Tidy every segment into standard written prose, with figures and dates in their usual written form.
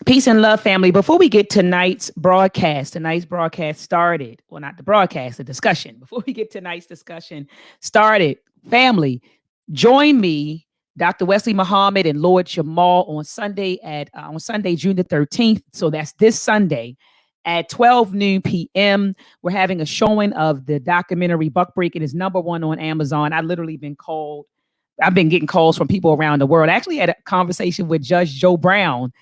Peace and love, family. Before we get tonight's broadcast started. Well, not the broadcast, the discussion. Before we get tonight's discussion started, family, join me, Dr. Wesley Muhammad and Lord Jamal on Sunday June the 13th. So that's this Sunday at 12 noon p.m. We're having a showing of the documentary Buckbreaking is #1 on Amazon. I've been getting calls from people around the world. I actually had a conversation with Judge Joe Brown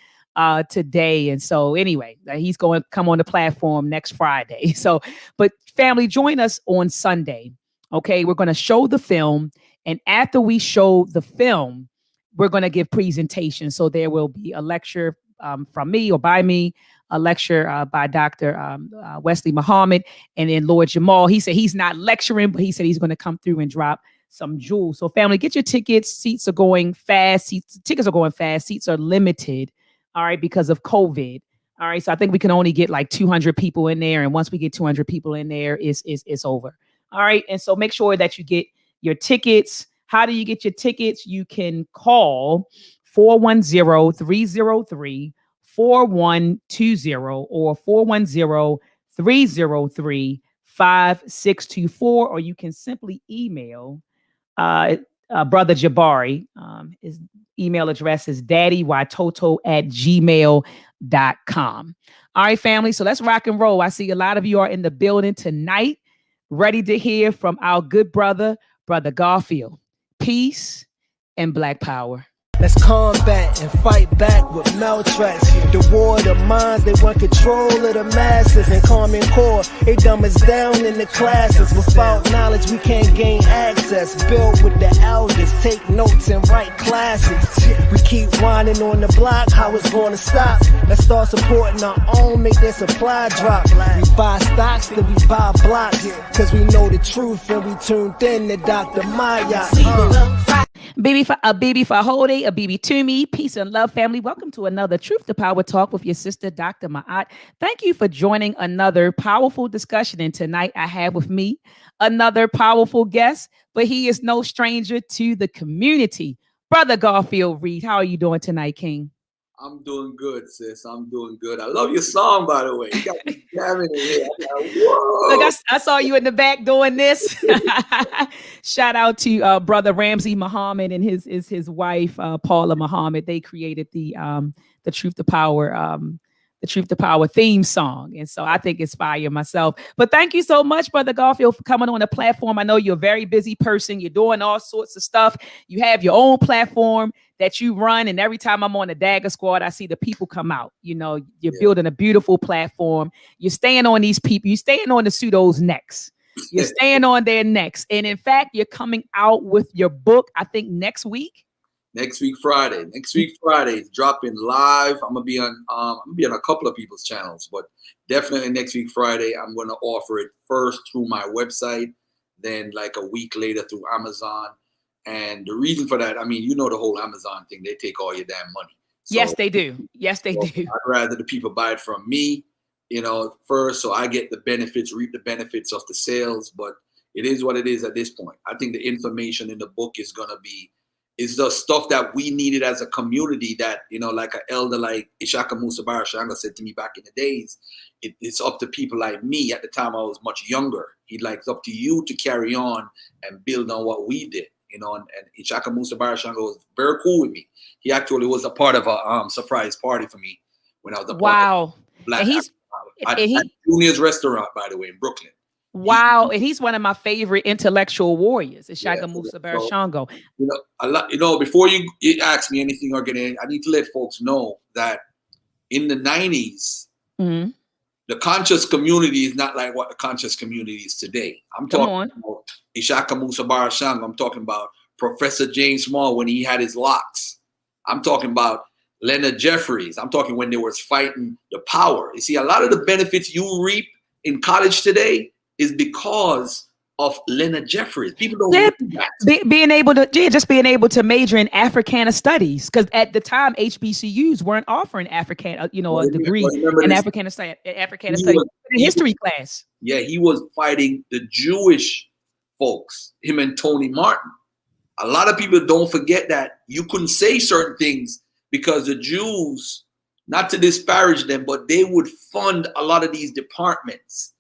today. And so anyway, he's going to come on the platform next Friday. So, but family, join us on Sunday. Okay. We're going to show the film. And after we show the film, we're going to give presentations. So there will be a lecture from me or by me, a lecture by Dr. Wesley Muhammad, and then Lord Jamal. He said he's not lecturing, but he said he's going to come through and drop some jewels. So family, get your tickets. Seats are going fast. Tickets are going fast. Seats are limited. All right, because of COVID. All right, so I think we can only get like 200 people in there, and once we get 200 people in there, it's over. All right, and so make sure that you get your tickets. How do you get your tickets? You can call 410-303-4120 or 410-303-5624, or you can simply email Brother Jabari. His email address is daddywytoto@gmail.com. All right, family. So let's rock and roll. I see a lot of you are in the building tonight, ready to hear from our good brother, Brother Garfield. Peace and Black power. Let's combat and fight back with maltracks. The war of the minds, they want control of the masses. And Common Core, they dumb us down in the classes. Without knowledge, we can't gain access. Build with the elders, take notes and write classics. We keep whining on the block, how it's gonna stop? Let's start supporting our own, make their supply drop. We buy stocks, then we buy blocks. Cause we know the truth and we tuned in to Dr.maat.msu. A baby for a whole day, a baby to me. Peace and love, family. Welcome to another Truth to Power Talk with your sister, Dr. Maat. Thank you for joining another powerful discussion. And tonight I have with me another powerful guest, but he is no stranger to the community. Brother Garfield Reid, how are you doing tonight, King? I'm doing good, sis. I'm doing good. I love your song, by the way. You got me jamming in here. Look, I saw you in the back doing this. Shout out to Brother Ramsey Muhammad and his wife Paula Muhammad. They created the Truth to Power theme song. And so I think it's fire myself. But thank you so much, Brother Garfield, for coming on the platform. I know you're a very busy person. You're doing all sorts of stuff. You have your own platform that you run. And every time I'm on the Dagger Squad, I see the people come out. You know, you're building a beautiful platform. You're staying on these people. You're staying on the pseudos' necks. You're staying on their necks. And in fact, you're coming out with your book, I think, next week. Next week Friday. It's dropping live. I'm gonna be on a couple of people's channels, but definitely next week Friday, I'm gonna offer it first through my website, then like a week later through Amazon. And the reason for that, I mean, you know the whole Amazon thing, they take all your damn money. So, yes, they do. Yes, they do. I'd rather the people buy it from me, first, so I get the benefits, reap the benefits of the sales. But it is what it is at this point. I think the information in the book is the stuff that we needed as a community that, like an elder like Ishaka Musa Barashanga said to me back in the days, it's up to people like me. At the time I was much younger. It's up to you to carry on and build on what we did, and Ishaka Musa Barashanga was very cool with me. He actually was a part of a surprise party for me when I was a part of Black at Junior's restaurant, by the way, in Brooklyn. Wow, and he's one of my favorite intellectual warriors, Ishaka Musa Barashango. Before you ask me anything or I need to let folks know that in the 90s, the conscious community is not like what the conscious community is today. I'm talking about Ishaka Musa Barashango. I'm talking about Professor James Small when he had his locks. I'm talking about Leonard Jeffries. I'm talking when they was fighting the power. You see, a lot of the benefits you reap in college today is because of Leonard Jeffries. People don't know that. Being able to major in Africana studies, because at the time HBCUs weren't offering a degree in Africana studies in history class. Yeah, he was fighting the Jewish folks, him and Tony Martin. A lot of people don't forget that you couldn't say certain things because the Jews not to disparage them, but they would fund a lot of these departments.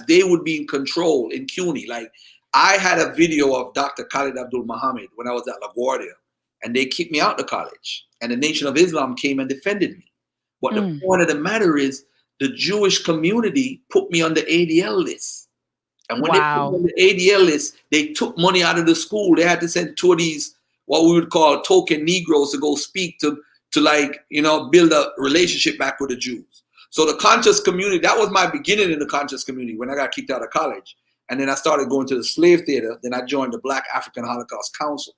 They would be in control in CUNY. Like, I had a video of Dr. Khalid Abdul Muhammad when I was at LaGuardia, and they kicked me out of college. And the Nation of Islam came and defended me. But the point of the matter is, the Jewish community put me on the ADL list. And when they put me on the ADL list, they took money out of the school. They had to send 2 of these, what we would call token Negroes, to go speak to like, you know, build a relationship back with the Jews. So the conscious community, that was my beginning in the conscious community when I got kicked out of college. And then I started going to the slave theater. Then I joined the Black African Holocaust Council.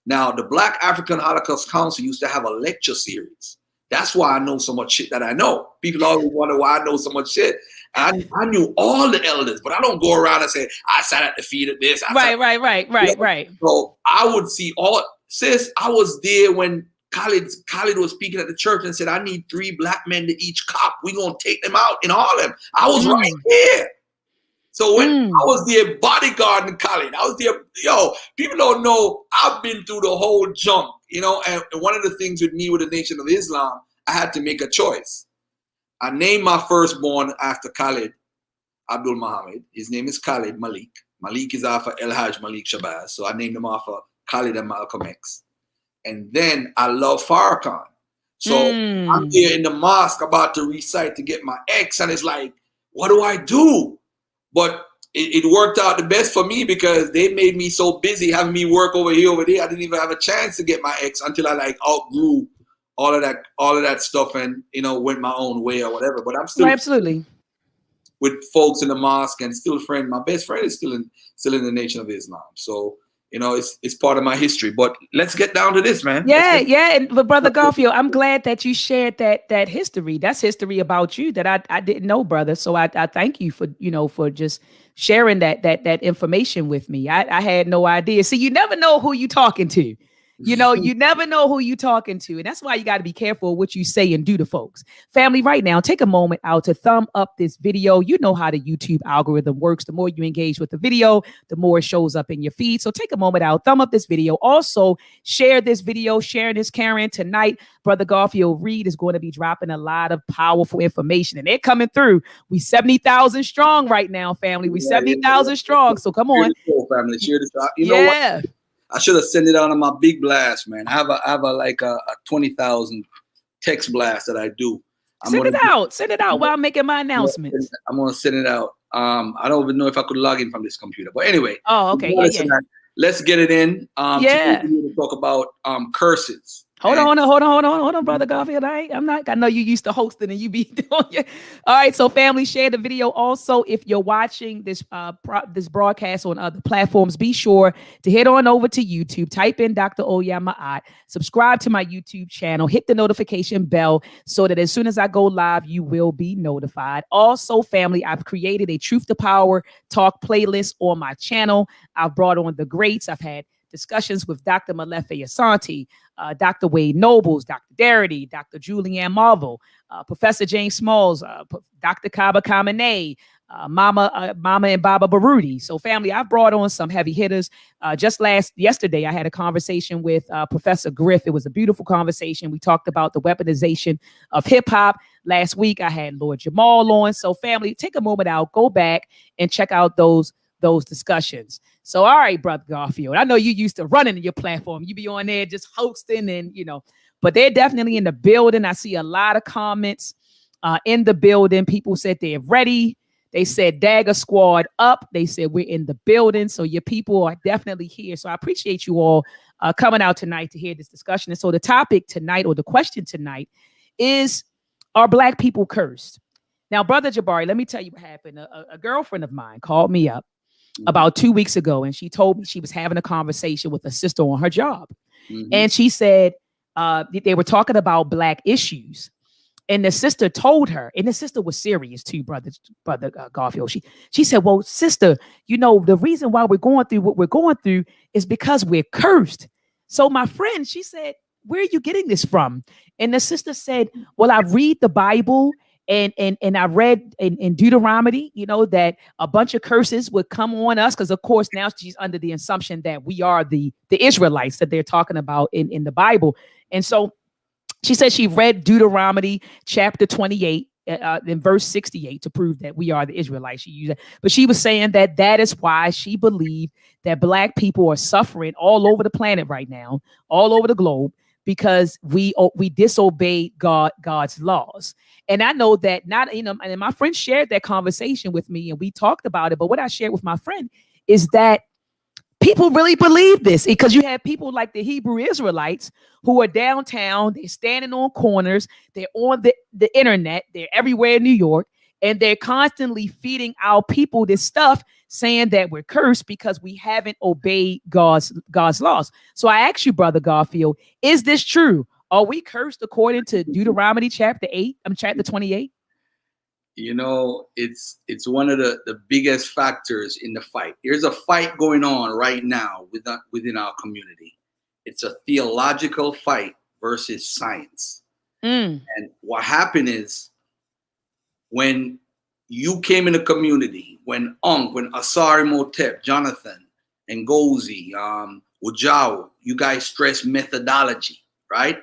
Now, the Black African Holocaust Council used to have a lecture series. That's why I know so much shit that I know. People always wonder why I know so much shit. I knew all the elders, but I don't go around and say, I sat at the feet of this. Right. So I would see sis, I was there when Khalid was speaking at the church and said, I need 3 black men to each cop. We're going to take them out in Harlem. I was right there. So when I was their bodyguard in Khalid, I was there. Yo, people don't know I've been through the whole jump, you know. And one of the things with me with the Nation of Islam, I had to make a choice. I named my firstborn after Khalid Abdul Muhammad. His name is Khalid Malik. Malik is after El Hajj Malik Shabazz. So I named him after Khalid and Malcolm X. And then I love Farrakhan. So I'm here in the mosque about to recite to get my ex, and it's like, what do I do? But it worked out the best for me because they made me so busy having me work over here, over there. I didn't even have a chance to get my ex until I like outgrew all of that stuff and, you know, went my own way or whatever. But I'm still absolutely with folks in the mosque and still friend. My best friend is still in the Nation of Islam. So, you know, it's part of my history. But let's get down to this, man. But Brother Garfield, I'm glad that you shared that history. That's history about you that I didn't know, brother. So I thank you for just sharing that information with me. I had no idea. See, you never know who you talking to. You know, you never know who you talking to. And that's why you got to be careful what you say and do to folks. Family, right now, take a moment out to thumb up this video. You know how the YouTube algorithm works. The more you engage with the video, the more it shows up in your feed. So take a moment out, thumb up this video. Also, share this video. Sharing is caring. Tonight, Brother Garfield Reid is going to be dropping a lot of powerful information. And they're coming through. We 70,000 strong right now, family. We 70,000 strong. So come on. Family, share this. You know what? I should have sent it out on my big blast, man. I have a 20,000 text blast that I do. Send it out while I'm making my announcements. I'm gonna send it out. I don't even know if I could log in from this computer, but anyway. Oh, okay. Let's get it in. Today we're gonna talk about curses. Hold on, Brother Garfield. I know you used to hosting and you be doing it. All right, so family, share the video. Also, if you're watching this broadcast on other platforms, be sure to head on over to YouTube, type in dr.maat, subscribe to my YouTube channel, hit the notification bell so that as soon as I go live, you will be notified. Also, family, I've created a Truth to Power talk playlist on my channel. I've brought on the greats. I've had discussions with Dr. Malefe Asante, Dr. Wade Nobles, Dr. Darity, Dr. Julianne Marvel, Professor James Smalls, Dr. Kaba Kamene, Mama and Baba Baruti. So family, I've brought on some heavy hitters. Yesterday, I had a conversation with Professor Griff. It was a beautiful conversation. We talked about the weaponization of hip hop. Last week, I had Lord Jamal on. So family, take a moment out, go back and check out those discussions. So, all right, Brother Garfield, I know you used to running your platform. You be on there just hosting and, but they're definitely in the building. I see a lot of comments in the building. People said they're ready. They said Dagger Squad up. They said we're in the building. So your people are definitely here. So I appreciate you all coming out tonight to hear this discussion. And so the topic tonight, or the question tonight, is, are Black people cursed? Now, Brother Jabari, let me tell you what happened. A girlfriend of mine called me up about 2 weeks ago, and she told me she was having a conversation with a sister on her job. And she said they were talking about Black issues. And the sister told her, and the sister was serious too, brother Garfield. She said, well, sister, the reason why we're going through what we're going through is because we're cursed. So my friend, she said, where are you getting this from? And the sister said, well, I read the Bible. And I read in Deuteronomy, that a bunch of curses would come on us because, of course, now she's under the assumption that we are the Israelites that they're talking about in the Bible. And so She said she read Deuteronomy chapter 28 in verse 68 to prove that we are the Israelites. She used that, but she was saying that that is why she believed that Black people are suffering all over the planet right now, all over the globe, because we disobeyed God's laws. And I know that and my friend shared that conversation with me, and we talked about it. But what I shared with my friend is that people really believe this, because you have people like the Hebrew Israelites who are downtown, they're standing on corners, they're on the internet, they're everywhere in New York, and they're constantly feeding our people this stuff, saying that we're cursed because we haven't obeyed God's laws. So I ask you, Brother Garfield, is this true? Are we cursed according to Deuteronomy chapter 28? You know, it's one of the biggest factors in the fight. There's a fight going on right now within our community. It's a theological fight versus science. And what happened is, when you came in the community, when Asari Motep, Jonathan, and Ngozi, Ujao, you guys stress methodology, right?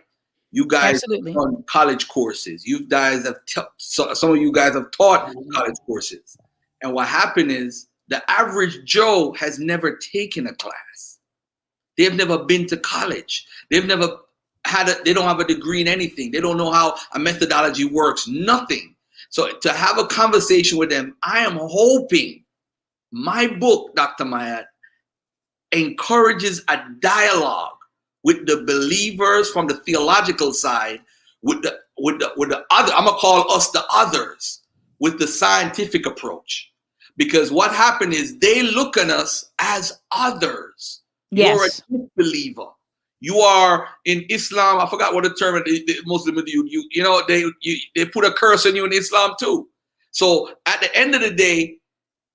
You guys have done college courses. You guys have some of you guys have taught college courses. And what happened is, the average Joe has never taken a class. They've never been to college. They've never they don't have a degree in anything. They don't know how a methodology works, nothing. So to have a conversation with them, I am hoping my book, Dr. Maat, encourages a dialogue with the believers from the theological side, with the other, I'm gonna call us the others, with the scientific approach. Because what happened is, they look at us as others. Yes. You're a believer. You are in Islam. I forgot what the term the Muslim you know, they put a curse on you in Islam too. So at the end of the day,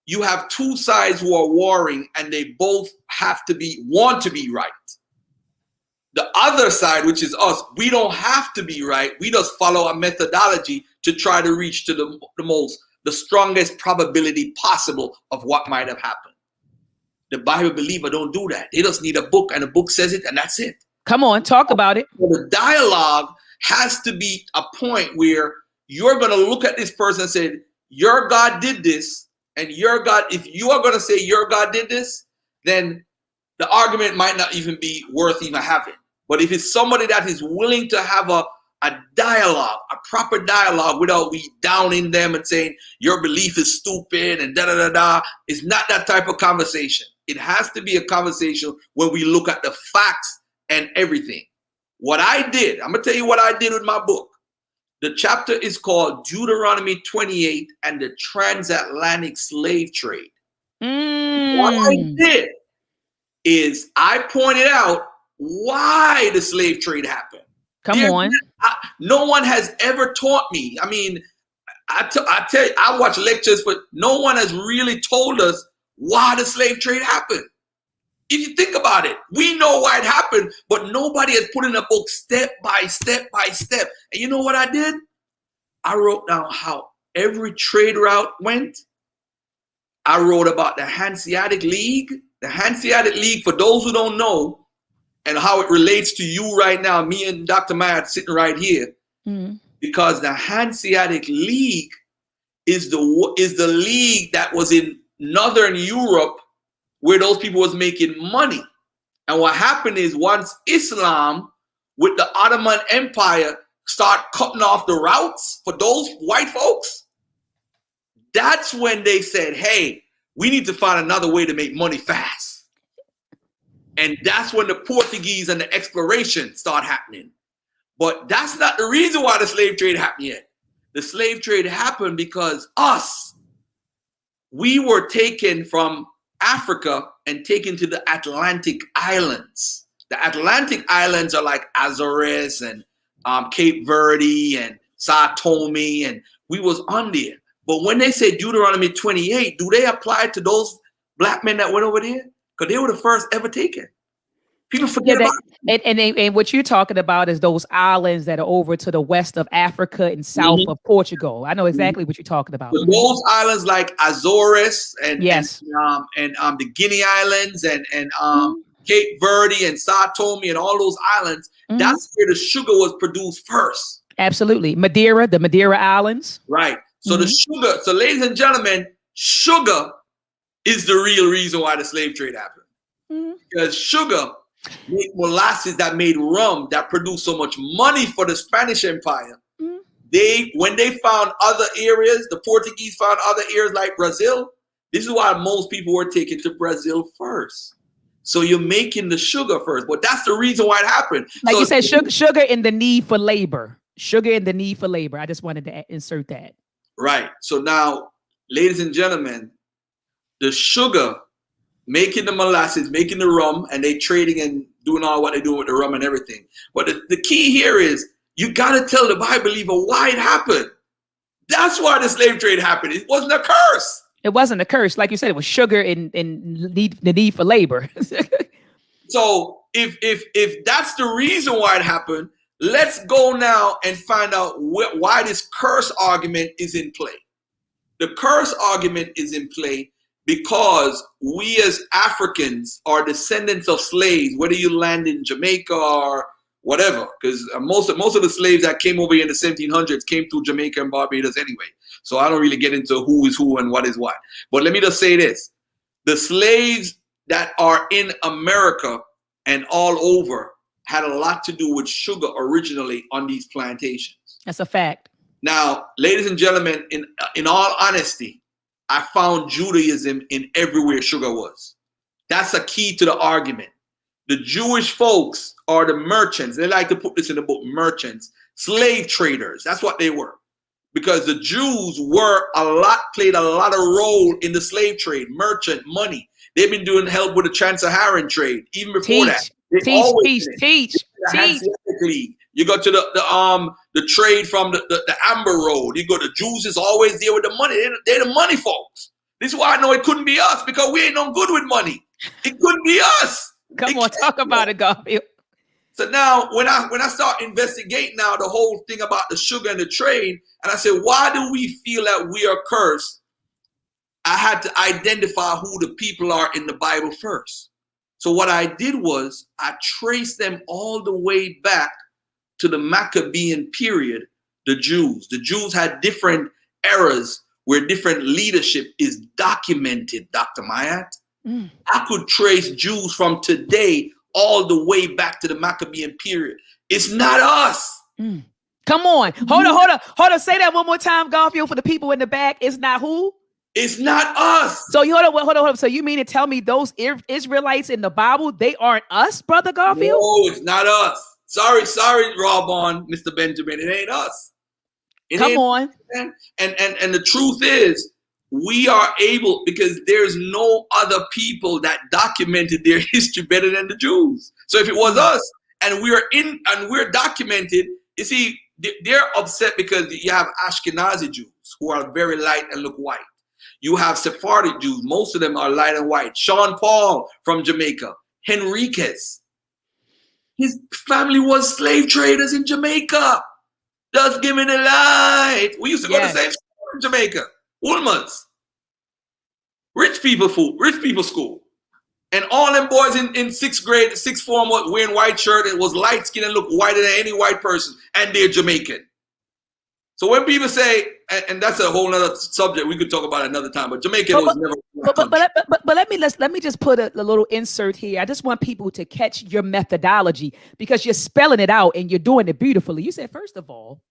you have two sides who are warring, and they both want to be right. The other side, which is us, we don't have to be right. We just follow a methodology to try to reach to the strongest probability possible of what might have happened. The Bible believer don't do that. They just need a book, and the book says it, and that's it. Come on, talk about it. So the dialogue has to be a point where you're going to look at this person and say, your God did this, and your God, if you are going to say your God did this, then the argument might not even be worth even having. But if it's somebody that is willing to have a dialogue, a proper dialogue, without we downing them and saying your belief is stupid and da-da-da-da, it's not that type of conversation. It has to be a conversation where we look at the facts and everything. What I did, I'm going to tell you what I did with my book. The chapter is called Deuteronomy 28 and the Transatlantic Slave Trade. What I did is I pointed out why the slave trade happened. No one has ever taught me. I mean, I tell you, I watch lectures, but no one has really told us why the slave trade happened. If you think about it, we know why it happened, but nobody has put in a book step by step by step. And you know what I did? I wrote down how every trade route went. I wrote about the Hanseatic League. The Hanseatic League, for those who don't know, and how it relates to you right now, me and Dr. Maat sitting right here, because the Hanseatic League is the league that was in Northern Europe, where those people was making money. And what happened is, once Islam with the Ottoman Empire start cutting off the routes for those white folks, that's when they said, hey, we need to find another way to make money fast. And that's when the Portuguese and the exploration start happening. But that's not the reason why the slave trade happened yet. The slave trade happened because we were taken from Africa and taken to the Atlantic Islands. The Atlantic Islands are like Azores and Cape Verde and Sao Tome, and we was on there. But when they say Deuteronomy 28, do they apply to those black men that went over there? Because they were the first ever taken. People forget about it. And what you're talking about is those islands that are over to the west of Africa and south of Portugal. I know exactly what you're talking about. So those islands like Azores and the Guinea Islands and Cape Verde and Sao Tome and all those islands, that's where the sugar was produced first. Absolutely. Madeira, the Madeira Islands. Right. So the sugar, so ladies and gentlemen, sugar is the real reason why the slave trade happened. Because sugar made molasses that made rum that produced so much money for the Spanish Empire. When they found other areas, the Portuguese found other areas like Brazil. This is why most people were taken to Brazil first. So you're making the sugar first, but that's the reason why it happened. Like so, you said, sugar in the need for labor. Sugar in the need for labor. I just wanted to insert that. Right. So now, ladies and gentlemen, the sugar, making the molasses, making the rum, and they trading and doing all what they do with the rum and everything. But the key here is you got to tell the Bible believer why it happened. That's why the slave trade happened. It wasn't a curse. It wasn't a curse. Like you said, it was sugar in the need for labor. So if that's the reason why it happened, let's go now and find out why this curse argument is in play. The curse argument is in play because we as Africans are descendants of slaves, whether you land in Jamaica or whatever, because most of the slaves that came over here in the 1700s came through Jamaica and Barbados anyway. So I don't really get into who is who and what is what. But let me just say this. The slaves that are in America and all over had a lot to do with sugar originally on these plantations. That's a fact. Now, ladies and gentlemen, in all honesty, I found Judaism in everywhere sugar was. That's a key to the argument. The Jewish folks are the merchants. They like to put this in the book, merchants, slave traders. That's what they were. Because the Jews played a lot of role in the slave trade, merchant, money. They've been doing help with the trans-Saharan trade, even before that. Teach. You go to the trade from the Amber Road. You go to Jews is always there with the money. They're the money folks. This is why I know it couldn't be us, because we ain't no good with money. It couldn't be us. Come on, talk about it, Garfield. So now when I start investigating now the whole thing about the sugar and the trade, and I said, why do we feel that we are cursed? I had to identify who the people are in the Bible first. So what I did was I traced them all the way back to the Maccabean period, the Jews. The Jews had different eras where different leadership is documented, Dr. Maat. I could trace Jews from today all the way back to the Maccabean period. It's not us. Come on. Hold on. Say that one more time, Garfield, for the people in the back. It's not who? It's not us. So hold on. So you mean to tell me those Israelites in the Bible, they aren't us, Brother Garfield? No, it's not us. Sorry, Rob, Mr. Benjamin. It ain't us. Come on. And the truth is, we are able, because there's no other people that documented their history better than the Jews. So if it was us and we're documented, you see, they're upset because you have Ashkenazi Jews who are very light and look white. You have Sephardic Jews. Most of them are light and white. Sean Paul from Jamaica. Henriquez. His family was slave traders in Jamaica. Just give me the light. We used to go to the same school in Jamaica. Woolman's. Rich people school. And all them boys in sixth grade, sixth form, wearing white shirt, and was light skinned and looked whiter than any white person, and they're Jamaican. So when people say, and that's a whole other subject we could talk about another time, but Jamaican was never. But let me just put a little insert here. I just want people to catch your methodology, because you're spelling it out and you're doing it beautifully. You said, first of all,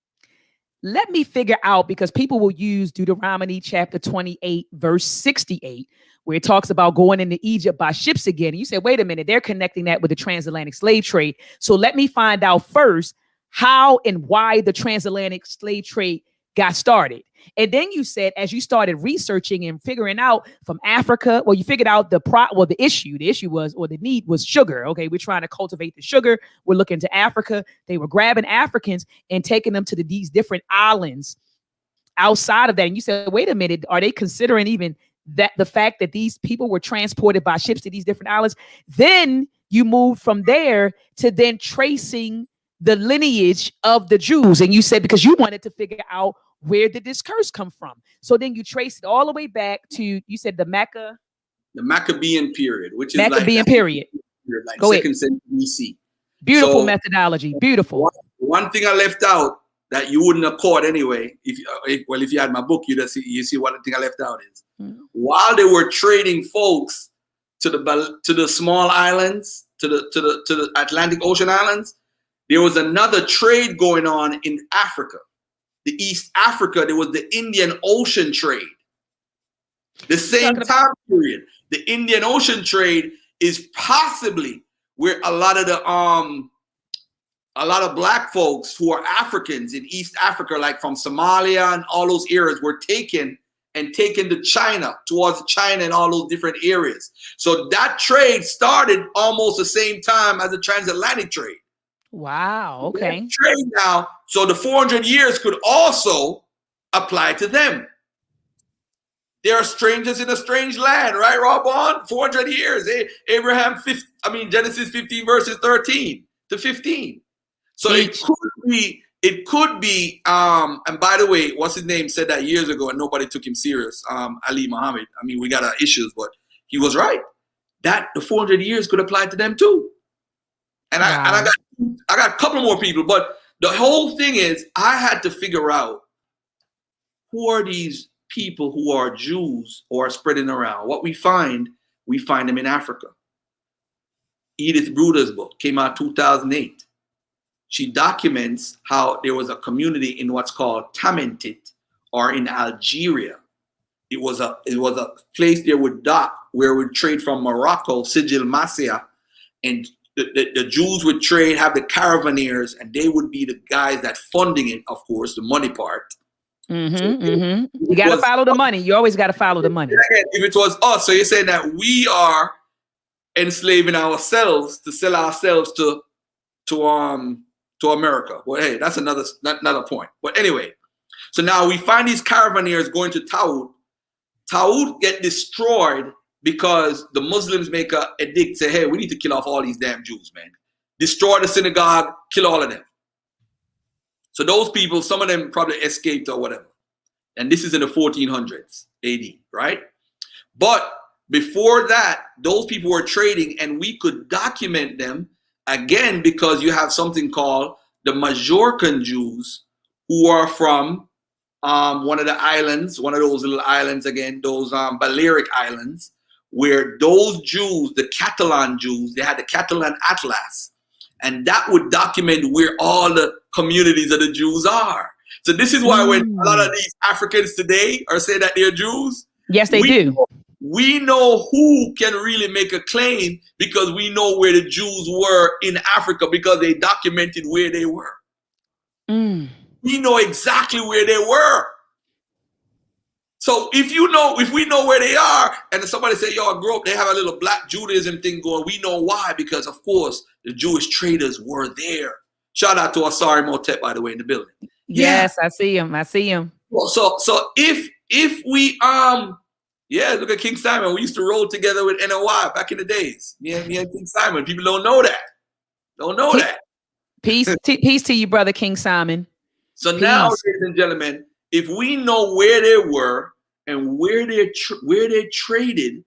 let me figure out, because people will use Deuteronomy chapter 28, verse 68, where it talks about going into Egypt by ships again. And you said, wait a minute, they're connecting that with the transatlantic slave trade. So let me find out first how and why the transatlantic slave trade got started. And then you said, as you started researching and figuring out from Africa, well, you figured out the issue was, or the need was sugar. Okay, we're trying to cultivate the sugar. We're looking to Africa. They were grabbing Africans and taking them to these different islands outside of that. And you said, wait a minute, are they considering even that the fact that these people were transported by ships to these different islands? Then you moved from there to then tracing the lineage of the Jews. And you said, because you wanted to figure out where did this curse come from? So then you traced it all the way back to, you said the Maccabean period, which is Maccabean period. period, like Go ahead. 2nd century BC. Beautiful So, methodology. Beautiful. One thing I left out that you wouldn't have caught anyway, if you had my book, you see one thing I left out is while they were trading folks to the small islands, to the Atlantic Ocean islands, there was another trade going on in Africa. The East Africa, there was the Indian Ocean trade. The same time period. The Indian Ocean trade is possibly where a lot of black folks who are Africans in East Africa, like from Somalia and all those areas, were taken to China, towards China and all those different areas. So that trade started almost the same time as the transatlantic trade. Wow. Okay. Trade now, so the 400 years could also apply to them. They are strangers in a strange land, right, Rob? On 400 years. Genesis 15 verses 13 to 15. So it could be, and by the way, what's his name said that years ago and nobody took him serious, Ali Muhammad. I mean, we got our issues, but he was right. That the 400 years could apply to them too. And I got a couple more people, but the whole thing is I had to figure out who are these people who are Jews or are spreading around. What we find them in Africa. Edith Bruder's book came out 2008. She documents how there was a community in what's called Tamentit, or in Algeria. It was a place they would dock where we trade from Morocco, Sijil Masia, and the Jews would trade, have the caravaneers, and they would be the guys that funding it, of course, the money part. You got to follow the money. You always got to follow the money. If it was us, so you're saying that we are enslaving ourselves to sell ourselves to America. Well, hey, that's another point. But anyway, so now we find these caravaneers going to Taout. Taout get destroyed because the Muslims make a edict, say, hey, we need to kill off all these damn Jews, man. Destroy the synagogue, kill all of them. So those people, some of them probably escaped or whatever. And this is in the 1400s AD, right? But before that, those people were trading, and we could document them again because you have something called the Majorcan Jews, who are from one of the islands, one of those little islands again, those Balearic Islands, where those Jews, the Catalan Jews, they had the Catalan Atlas, and that would document where all the communities of the Jews are. So this is why when a lot of these Africans today are saying that they're Jews, yes, they do. We know who can really make a claim because we know where the Jews were in Africa because they documented where they were. We know exactly where they were. So if we know where they are, and somebody say, yo, I grew up, they have a little black Judaism thing going, we know why, because of course the Jewish traders were there. Shout out to Asari Motep, by the way, in the building. Yes, yeah. I see him. Well, so if we look at King Simon. We used to roll together with NOI back in the days. Me and King Simon. People don't know that. Peace to you, brother King Simon. So now, ladies and gentlemen, if we know where they were and where they traded,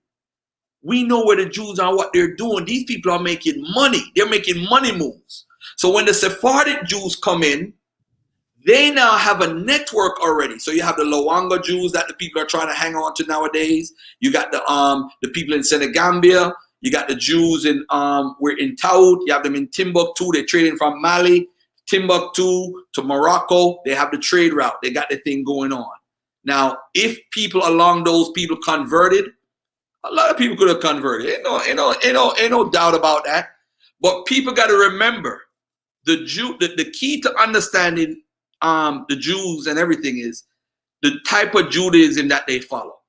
we know where the Jews are, what they're doing. These people are making money. They're making money moves. So when the Sephardic Jews come in, they now have a network already. So you have the Lawanga Jews that the people are trying to hang on to nowadays. You got the people in Senegambia. You got the Jews we're in Taout. You have them in Timbuktu. They're trading from Mali, Timbuktu to Morocco. They have the trade route. They got the thing going on. Now, if people along those people converted, a lot of people could have converted. Ain't no doubt about that. But people got to remember the key to understanding the Jews and everything is the type of Judaism that they follow.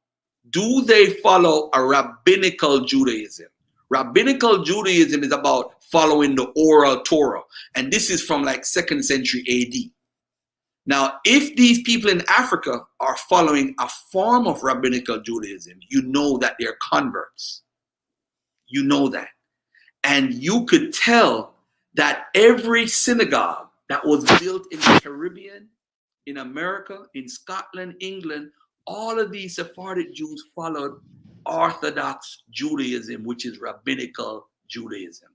Do they follow a rabbinical Judaism? Rabbinical Judaism is about following the oral Torah. And this is from like 2nd century AD. Now, if these people in Africa are following a form of rabbinical Judaism, you know that they're converts. You know that. And you could tell that every synagogue that was built in the Caribbean, in America, in Scotland, England, all of these Sephardic Jews followed Orthodox Judaism, which is rabbinical Judaism.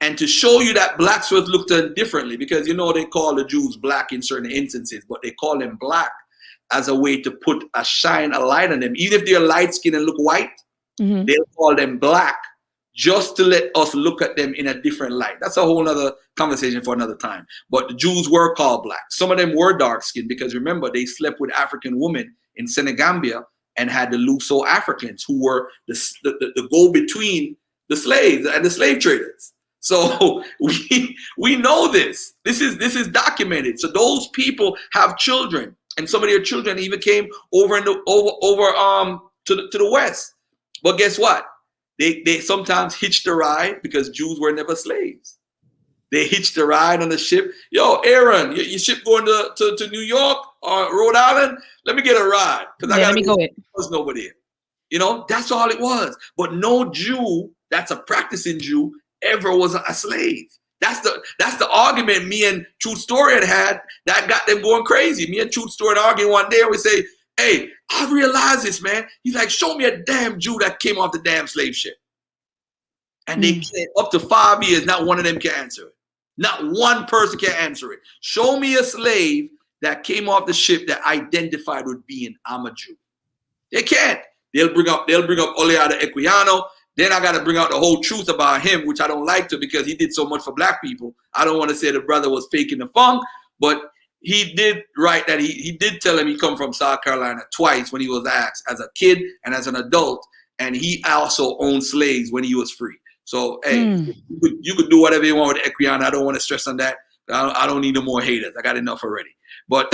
And to show you that blacks was looked at differently, because you know they call the Jews black in certain instances, but they call them black as a way to put a shine, a light on them. Even if they're light skinned and look white, they'll call them black just to let us look at them in a different light. That's a whole other conversation for another time. But the Jews were called black. Some of them were dark skinned because remember, they slept with African women in Senegambia and had the Luso Africans who were the go-between the slaves and the slave traders. So we know this. This is documented. So those people have children, and some of their children even came over to the West. But guess what? They sometimes hitched a ride because Jews were never slaves. They hitched a ride on the ship. Yo, Aaron, your ship going to New York or Rhode Island? Let me get a ride because let me go. Was nobody there. You know, that's all it was. But no Jew that's a practicing Jew ever was a slave. That's the argument me and Truth Story had that got them going crazy. Me and Truth Story arguing one day, and we say, hey, I realize this, man. He's like, show me a damn Jew that came off the damn slave ship. And they said up to 5 years, not one of them can answer it. Not one person can answer it. Show me a slave that came off the ship that identified with being I'm a Jew. They can't. They'll bring up Oleada Equiano. Then I got to bring out the whole truth about him, which I don't like to because he did so much for black people. I don't want to say the brother was faking the funk, but he did write that he did tell him he come from South Carolina twice when he was asked as a kid and as an adult. And he also owned slaves when he was free. So, hey, you could do whatever you want with Equiano. I don't want to stress on that. I don't need no more haters. I got enough already. But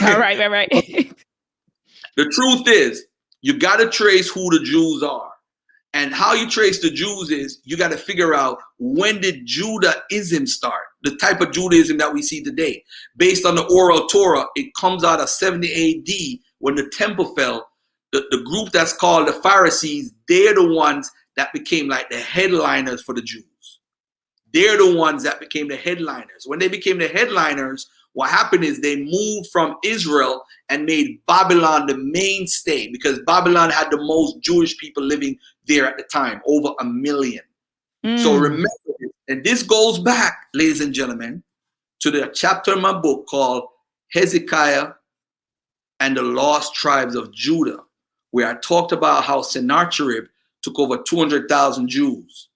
all right. The truth is, you got to trace who the Jews are. And how you trace the Jews is you got to figure out when did Judaism start, the type of Judaism that we see today. Based on the oral Torah, it comes out of 70 AD when the temple fell. The group that's called the Pharisees, they're the ones that became like the headliners for the Jews. They're the ones that became the headliners. When they became the headliners, what happened is they moved from Israel and made Babylon the mainstay because Babylon had the most Jewish people living there at the time, over 1 million. So remember, and this goes back, ladies and gentlemen, to the chapter in my book called Hezekiah and the Lost Tribes of Judah, where I talked about how Sennacherib took over 200,000 Jews,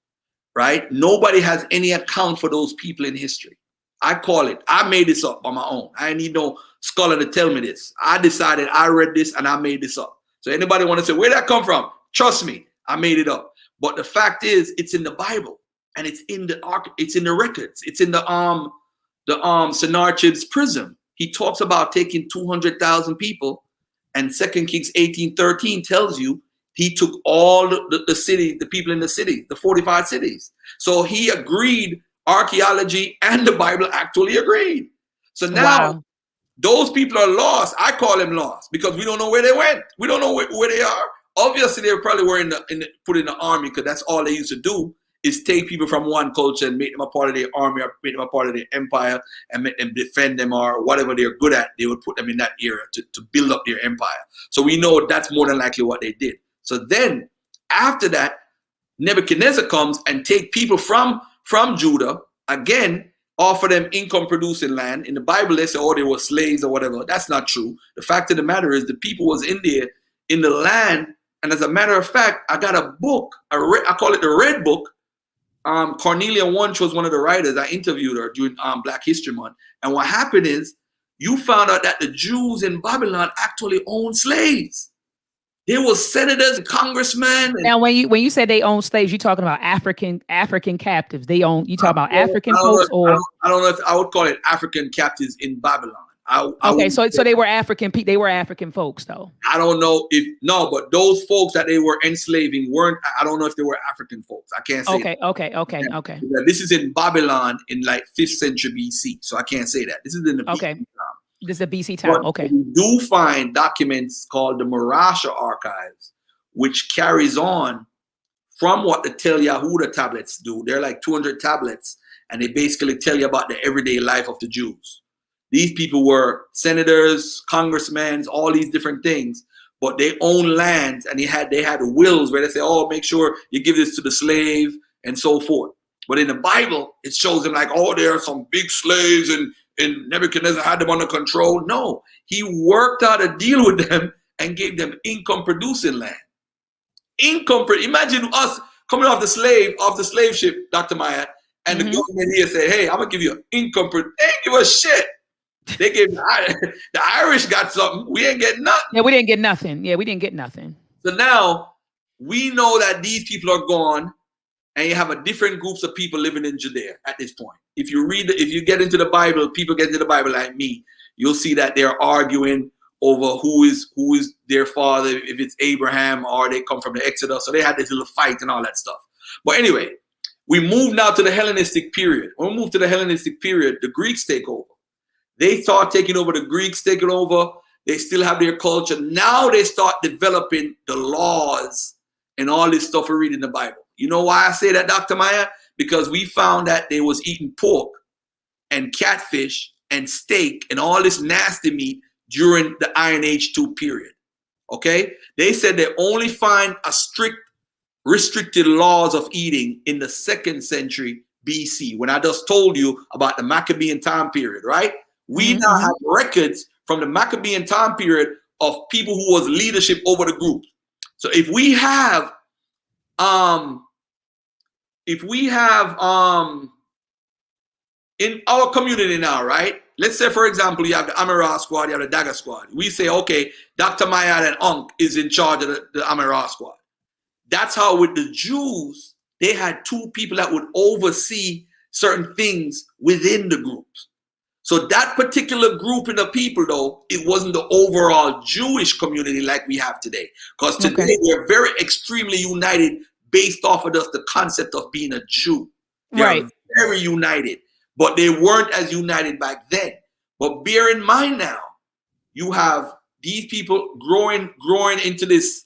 right? Nobody has any account for those people in history. I call it, I made this up on my own. I need no scholar to tell me this. I decided, I read this and I made this up. So anybody want to say, where'd that come from? Trust me, I made it up. But the fact is, it's in the Bible and it's in the records. It's in the Sennacherib's prison. He talks about taking 200,000 people, and 2 Kings 18:13 tells you he took all the city, the people in the city, the 45 cities. So he agreed. Archaeology and the Bible actually agreed. So now those people are lost. I call them lost because we don't know where they went. We don't know where they are. Obviously, they probably were put in the army because that's all they used to do is take people from one culture and make them a part of their army or make them a part of their empire and make them defend them or whatever they're good at. They would put them in that era to build up their empire. So we know that's more than likely what they did. So then after that, Nebuchadnezzar comes and take people from Judah, again, offer them income producing land. In the Bible, they say, oh, they were slaves or whatever. That's not true. The fact of the matter is the people was in there in the land. And as a matter of fact, I got a book, I call it the Red Book. Cornelia Wunsch was one of the writers. I interviewed her during Black History Month. And what happened is you found out that the Jews in Babylon actually owned slaves. There was senators and congressmen. Now, when you say they own slaves, you're talking about African captives. You talking about African folks, or I don't know if I would call it African captives in Babylon. So they were African. They were African folks, though. I don't know but those folks that they were enslaving weren't. I don't know if they were African folks. I can't say. Okay. This is in Babylon in like 5th century BC, so I can't say that. This is in the BC time. This is a BC time. But we do find documents called the Marasha Archives, which carries on from what the Tel Yehuda tablets do. They're like 200 tablets, and they basically tell you about the everyday life of the Jews. These people were senators, congressmen, all these different things, but they owned lands, and they had wills where they say, oh, make sure you give this to the slave, and so forth. But in the Bible, it shows them like, oh, there are some big slaves and Nebuchadnezzar had them under control. No, he worked out a deal with them and gave them income producing land. Imagine us coming off the slave ship, Dr. Maat, and the government here said, hey, I'm gonna give you an income. They ain't give us shit. They gave the Irish got something. We ain't getting nothing. Yeah, we didn't get nothing. Yeah, we didn't get nothing. So now we know that these people are gone, and you have a different groups of people living in Judea at this point. If you get into the Bible, people get into the Bible like me, you'll see that they're arguing over who is their father, if it's Abraham or they come from the Exodus. So they had this little fight and all that stuff. But anyway, we move now to the Hellenistic period. When we move to the Hellenistic period, the Greeks take over. They start taking over, the Greeks taking over. They still have their culture. Now they start developing the laws and all this stuff we read in the Bible. You know why I say that, Dr. Maya? Because we found that they was eating pork and catfish and steak and all this nasty meat during the Iron Age 2 period. Okay? They said they only find a strict, restricted laws of eating in the 2nd century BC. When I just told you about the Maccabean time period, right? We now have records from the Maccabean time period of people who was leadership over the group. So if we have in our community now, right? Let's say, for example, you have the Amara squad, you have the Dagger squad. We say, okay, Dr. Maat and Unc is in charge of the Amara squad. That's how with the Jews, they had 2 people that would oversee certain things within the groups. So that particular group of the people, though, it wasn't the overall Jewish community like we have today. Because today we're very extremely united based off of just the concept of being a Jew. They're very united, but they weren't as united back then. But bear in mind now, you have these people growing into this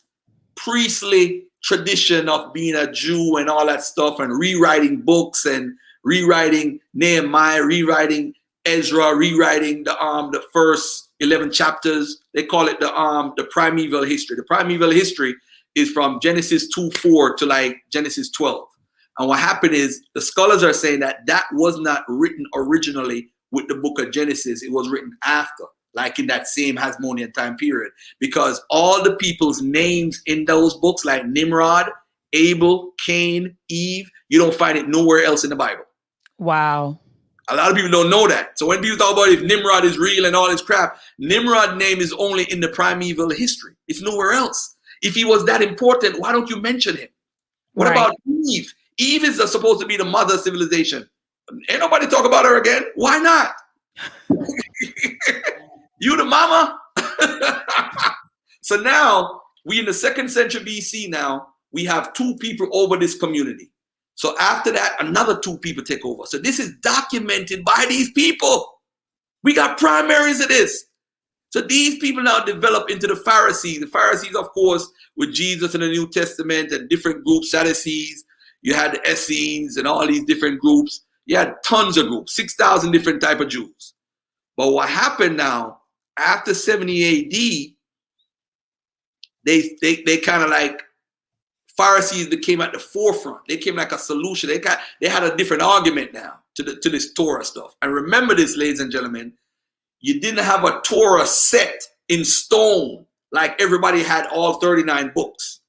priestly tradition of being a Jew and all that stuff, and rewriting books and rewriting Nehemiah, rewriting Ezra, rewriting the first 11 chapters. They call it the primeval history. The primeval history is from Genesis 2:4 to like Genesis 12. And what happened is the scholars are saying that that was not written originally with the book of Genesis. It was written after, like in that same Hasmonean time period, because all the people's names in those books, like Nimrod, Abel, Cain, Eve, you don't find it nowhere else in the Bible. Wow. A lot of people don't know that. So when people talk about if Nimrod is real and all this crap, Nimrod's name is only in the primeval history. It's nowhere else. If he was that important, why don't you mention him? What about Eve? Eve is supposed to be the mother of civilization. Ain't nobody talk about her again. Why not? You the mama? So now, we in the 2nd century BC now, we have 2 people over this community. So after that, another 2 people take over. So this is documented by these people. We got primaries of this. So these people now develop into the Pharisees. The Pharisees, of course, with Jesus in the New Testament and different groups, Sadducees. You had the Essenes and all these different groups. You had tons of groups, 6,000 different type of Jews. But what happened now, after 70 AD, they kind of like, Pharisees became at the forefront. They came like a solution. They had a different argument now to this Torah stuff. And remember this, ladies and gentlemen, you didn't have a Torah set in stone like everybody had all 39 books.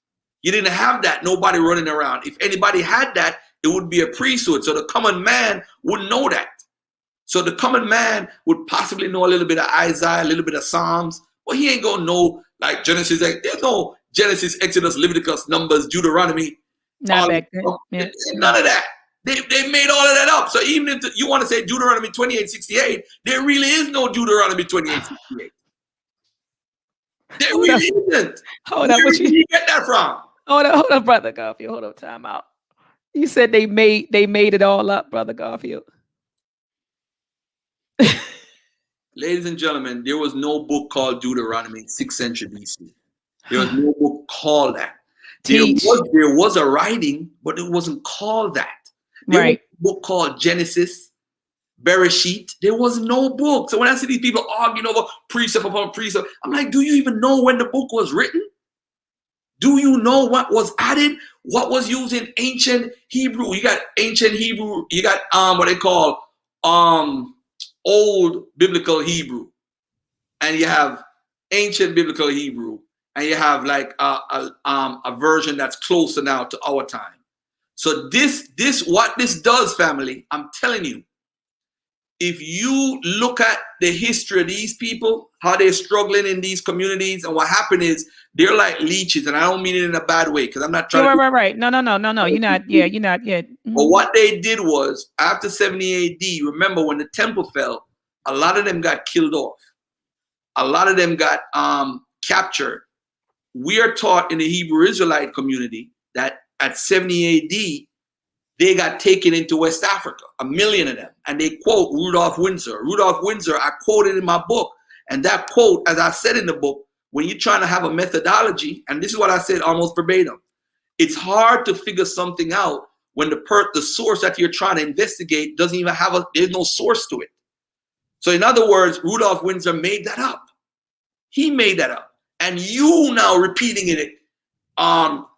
You didn't have that. Nobody running around. If anybody had that, it would be a priesthood. So the common man wouldn't know that. So the common man would possibly know a little bit of Isaiah, a little bit of Psalms. Well, he ain't gonna know like Genesis. There's no Genesis, Exodus, Leviticus, Numbers, Deuteronomy. Not back then. Yeah. None of that. They made all of that up. So even if you want to say Deuteronomy 28:68, there really is no Deuteronomy 28:68. There really isn't. Hold on. Where did you get that from? Hold on, Brother Garfield. Hold on, time out. You said they made it all up, Brother Garfield. Ladies and gentlemen, there was no book called Deuteronomy 6th century BC. There was no book called that. There was a writing, but it wasn't called that. There was a book called Genesis, Bereshit. There was no book. So when I see these people arguing over precept upon precept, I'm like, do you even know when the book was written? Do you know what was added? What was used in ancient Hebrew? You got ancient Hebrew. You got what they call old biblical Hebrew, and you have ancient biblical Hebrew, and you have like a version that's closer now to our time. So what this does, family, I'm telling you, if you look at the history of these people, how they're struggling in these communities, and what happened is they're like leeches, and I don't mean it in a bad way because I'm not trying. Right. No. You're not. Yeah, you're not yet. But what they did was after 70 AD. Remember when the temple fell, a lot of them got killed off. A lot of them got captured. We are taught in the Hebrew Israelite community that at 70 AD. They got taken into West Africa, 1 million of them. And they quote Rudolph Windsor. Rudolph Windsor, I quoted in my book. And that quote, as I said in the book, when you're trying to have a methodology, and this is what I said almost verbatim, it's hard to figure something out when the source that you're trying to investigate doesn't even have there's no source to it. So in other words, Rudolph Windsor made that up. He made that up. And you now repeating it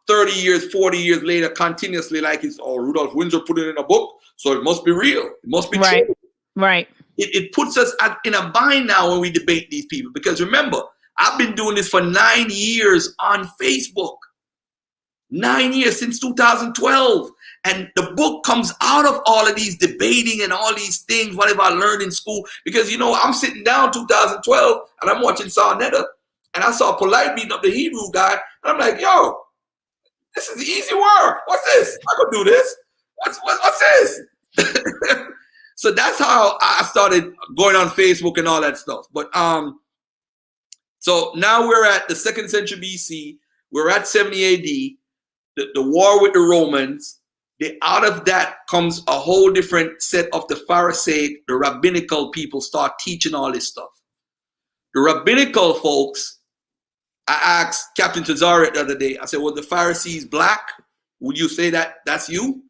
30 years, 40 years later, continuously, like it's, Rudolph Windsor put it in a book, so it must be real. It must be true. Right. It puts us in a bind now when we debate these people. Because remember, I've been doing this for 9 years on Facebook. 9 years, since 2012. And the book comes out of all of these debating and all these things, whatever I learned in school. Because, I'm sitting down 2012, and I'm watching Sarnetta, and I saw Polite beating up the Hebrew guy, and I'm like, yo, this is easy work. What's this? I could do this. What's this? So that's how I started going on Facebook and all that stuff. But so now we're at the 2nd century BC. We're at 70 AD. The war with the Romans. Out of that comes a whole different set of the Pharisaic, the rabbinical people start teaching all this stuff. The rabbinical folks. I asked Captain Tazaret the other day, I said, "Was the Pharisees black? Would you say that's you?"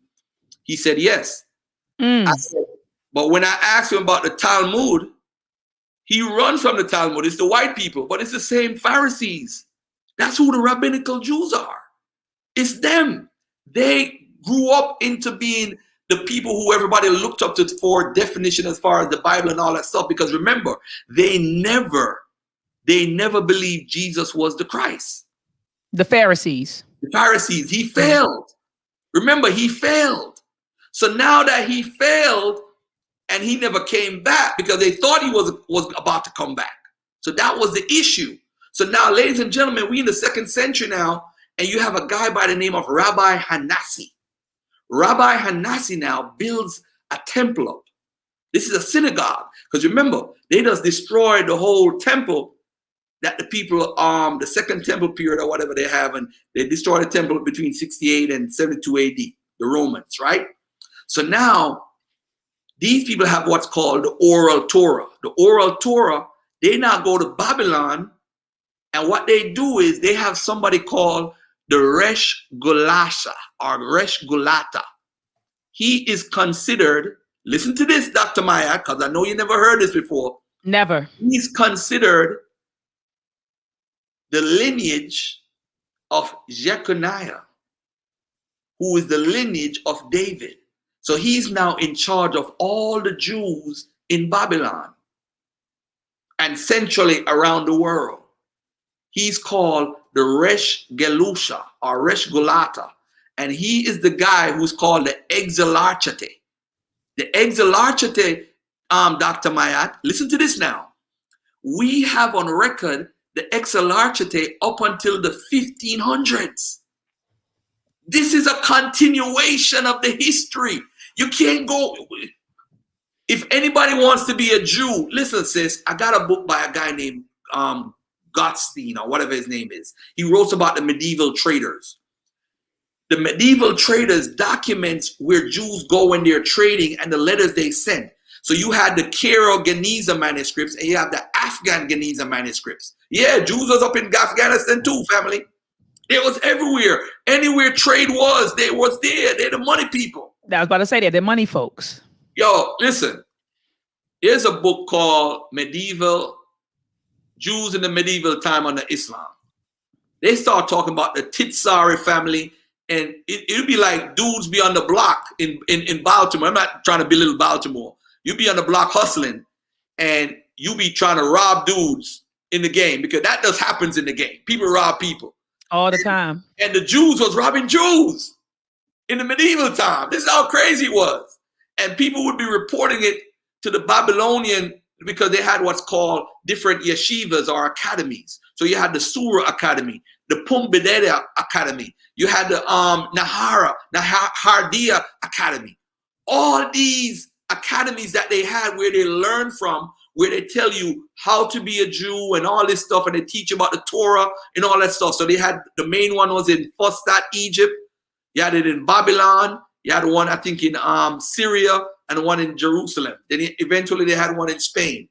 He said, yes. I said, but when I asked him about the Talmud, he runs from the Talmud. It's the white people, but it's the same Pharisees. That's who the rabbinical Jews are. It's them. They grew up into being the people who everybody looked up to for definition as far as the Bible and all that stuff. Because remember, they never believed Jesus was the Christ. The Pharisees. He failed. Remember, he failed. So now that he failed and he never came back because they thought he was about to come back. So that was the issue. So now, ladies and gentlemen, we in the 2nd century now, and you have a guy by the name of Rabbi Hanasi. Rabbi Hanasi now builds a temple up. This is a synagogue. Because remember, they just destroyed the whole temple that the people, the 2nd temple period or whatever they have, and they destroyed the temple between 68 and 72 AD, the Romans, right? So now, these people have what's called the oral Torah. The oral Torah, they now go to Babylon, and what they do is they have somebody called the Resh Gulasha or Resh Gulata. He is considered, listen to this, Dr. Maat, because I know you never heard this before. Never. He's considered the lineage of Jeconiah, who is the lineage of David. So he's now in charge of all the Jews in Babylon and centrally around the world. He's called the Resh Gelusha or Resh Gulata. And he is the guy who's called the Exilarchate. The Exilarchate, Dr. Maat, listen to this now. We have on record the Exilarchate up until the 1500s. This is a continuation of the history. You can't go. If anybody wants to be a Jew, listen, sis, I got a book by a guy named Gottstein or whatever his name is. He wrote about the medieval traders. The medieval traders documents where Jews go when they're trading and the letters they send. So you had the Cairo Geniza manuscripts and you have the Afghan Geniza manuscripts. Yeah, Jews was up in Afghanistan too, family. It was everywhere. Anywhere trade was, they was there. They're the money people. I was about to say that. They're money folks. Yo, listen. Here's a book called Medieval Jews in the Medieval Time under Islam. They start talking about the Titsari family, and it'd be like dudes be on the block in Baltimore. I'm not trying to belittle Baltimore. You be on the block hustling, and you be trying to rob dudes in the game, because that just happens in the game. People rob people all the time. And the Jews was robbing Jews in the medieval time. This is how crazy it was. And people would be reporting it to the Babylonian, because they had what's called different yeshivas or academies. So you had the Surah Academy, the Pumbedera Academy. You had the Nahardia Academy. All these academies that they had where they learn from, where they tell you how to be a Jew and all this stuff, and they teach about the Torah and all that stuff. So they had, the main one was in Fustat, Egypt. You had it in Babylon. You had one, I think, in Syria, and one in Jerusalem. Then eventually they had one in Spain.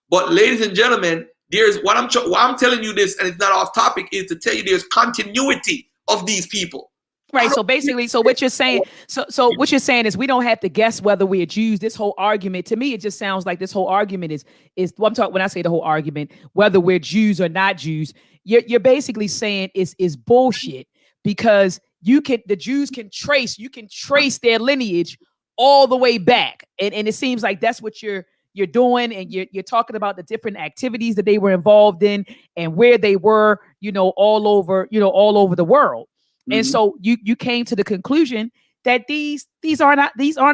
But ladies and gentlemen, there's why I'm telling you this, and it's not off topic, is to tell you there's continuity of these people. Right. So basically, so what you're saying, so what you're saying is we don't have to guess whether we're Jews. This whole argument, to me, it just sounds like this whole argument is what I'm talking when I say the whole argument, whether we're Jews or not Jews. You're basically saying is bullshit, because the Jews can trace their lineage all the way back, and it seems like that's what you're doing, and you're talking about the different activities that they were involved in and where they were, all over the world. And so you came to the conclusion that these aren't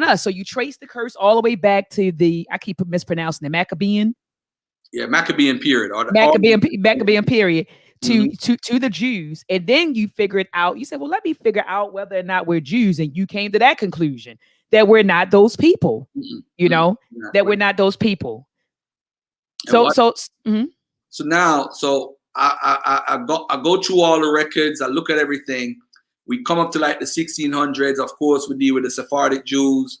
us. So you trace the curse all the way back to I keep mispronouncing the Maccabean. Yeah, Maccabean period. Maccabean period to the Jews. And then you figured out, you said, well, let me figure out whether or not we're Jews. And you came to that conclusion that we're not those people, that we're not those people. So now, I go through all the records. I look at everything. We come up to like the 1600s. Of course, we deal with the Sephardic Jews.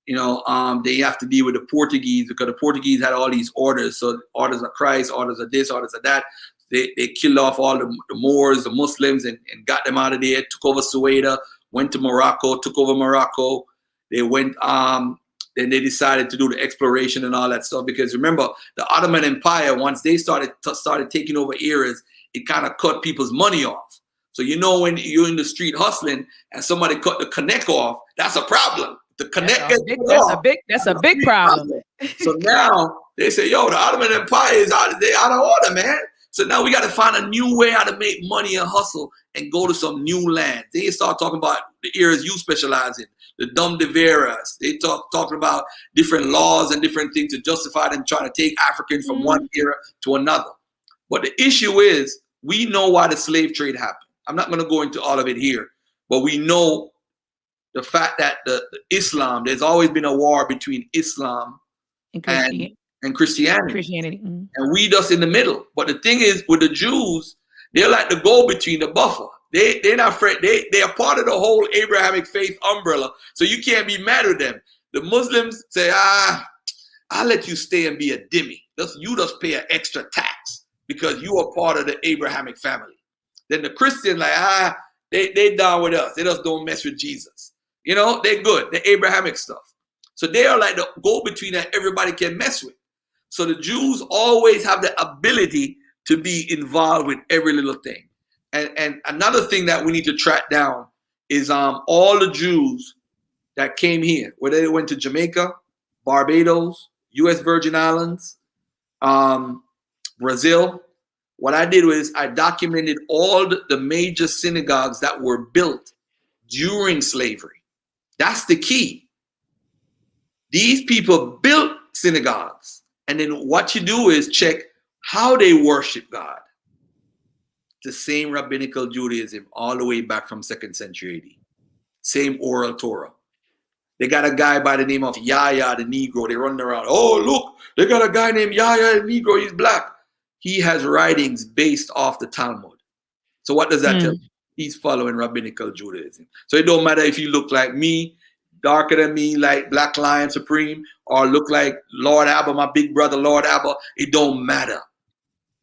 They have to deal with the Portuguese, because the Portuguese had all these orders. So orders of Christ, orders of this, orders of that. They killed off all the Moors, the Muslims, and got them out of there. Took over Sueda, went to Morocco, took over Morocco. They went. Then they decided to do the exploration and all that stuff, because remember, the Ottoman Empire, once they started taking over areas, it kind of cut people's money off. So when you're in the street hustling and somebody cut the connect off, that's a problem. The connect that's a big problem. So now they say, yo, the Ottoman Empire is out of order, man. So now we got to find a new way how to make money and hustle and go to some new land. They start talking about the areas you specialize in, the Dom de Veras. They talking about different laws and different things to justify them trying to take Africans from one era to another. But the issue is, we know why the slave trade happened. I'm not going to go into all of it here, but we know the fact that the Islam, there's always been a war between Islam and Christianity. And we just in the middle. But the thing is, with the Jews, they're like the go-between, the buffer. They're not afraid. They are part of the whole Abrahamic faith umbrella. So you can't be mad with them. The Muslims say, I'll let you stay and be a dhimmi. You just pay an extra tax because you are part of the Abrahamic family. Then the Christians like, they down with us. They just don't mess with Jesus. They're good. The Abrahamic stuff. So they are like the go-between that everybody can mess with. So the Jews always have the ability to be involved with every little thing. And another thing that we need to track down is all the Jews that came here, whether they went to Jamaica, Barbados, U.S. Virgin Islands, Brazil. What I did was I documented all the major synagogues that were built during slavery. That's the key. These people built synagogues. And then what you do is check how they worship God. The same rabbinical Judaism all the way back from 2nd century AD. Same oral Torah. They got a guy by the name of Yahya the Negro. They run around. Oh, look, they got a guy named Yahya the Negro. He's black. He has writings based off the Talmud. So what does that tell you? He's following rabbinical Judaism. So it don't matter if you look like me, darker than me, like Black Lion Supreme, or look like Lord Abba, my big brother Lord Abba. It don't matter.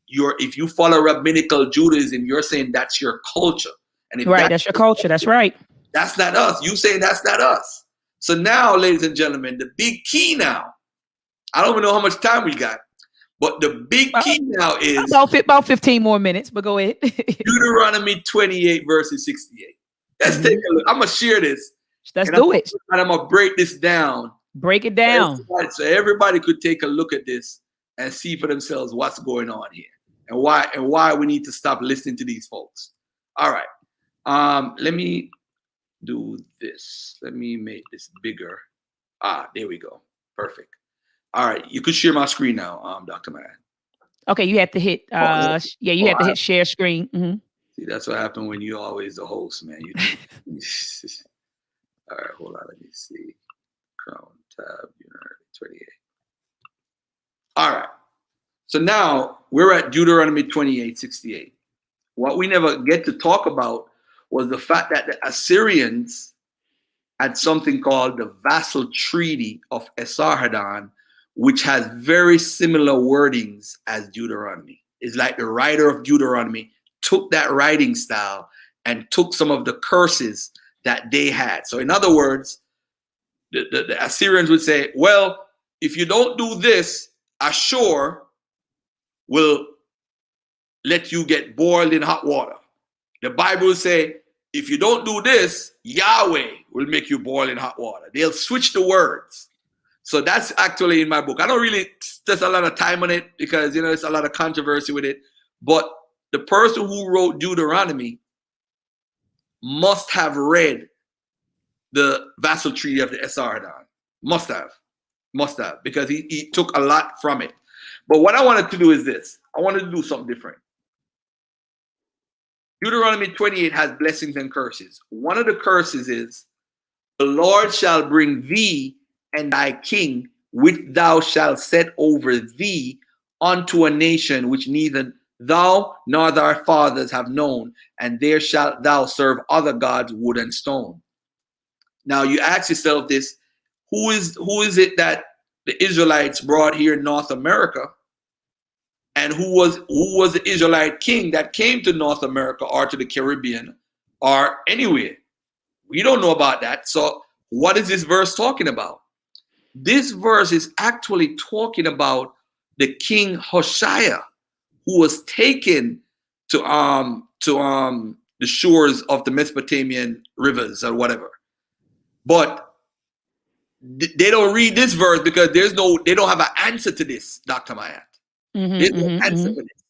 If you follow rabbinical Judaism, you're saying that's your culture. And if that's your culture. That's right. That's not us. You saying that's not us. So now, ladies and gentlemen, the big key now, I don't even know how much time we got, But the big key now is about 15 more minutes, but go ahead. Deuteronomy 28 verses 68. Let's take a look. I'm gonna share this. Let's do it. And I'm gonna break this down. Break it down. So everybody could take a look at this and see for themselves what's going on here and why we need to stop listening to these folks. All right. Let me do this. Let me make this bigger. There we go. Perfect. All right. You could share my screen now, Dr. Matt. Okay, you have to hit you have to hit share screen. See, that's what happened when you're always the host, man. All right, hold on, let me see. Crown tab, 28. All right. So now we're at Deuteronomy 28:68. What we never get to talk about was the fact that the Assyrians had something called the Vassal Treaty of Esarhaddon, which has very similar wordings as Deuteronomy. It's like the writer of Deuteronomy took that writing style and took some of the curses that they had. So in other words, the Assyrians would say, well, if you don't do this, Ashur will let you get boiled in hot water. The Bible will say, if you don't do this, Yahweh will make you boil in hot water. They'll switch the words. So that's actually in my book. I don't really spend a lot of time on it because, it's a lot of controversy with it. But the person who wrote Deuteronomy must have read the Vassal Treaty of the Esarhaddon. Must have, because he took a lot from it. But what I wanted to do is this. I wanted to do something different. Deuteronomy 28 has blessings and curses. One of the curses is, the Lord shall bring thee and thy king, which thou shalt set over thee, unto a nation which neither thou nor thy fathers have known, and there shalt thou serve other gods, wood and stone. Now you ask yourself this, who is it that the Israelites brought here in North America? And who was the Israelite king that came to North America or to the Caribbean or anywhere? We don't know about that. So what is this verse talking about? This verse is actually talking about the king Hoshea, who was taken to the shores of the Mesopotamian rivers or whatever. But they don't read this verse because they don't have an answer to this, Dr. Maat. There's no answer for this.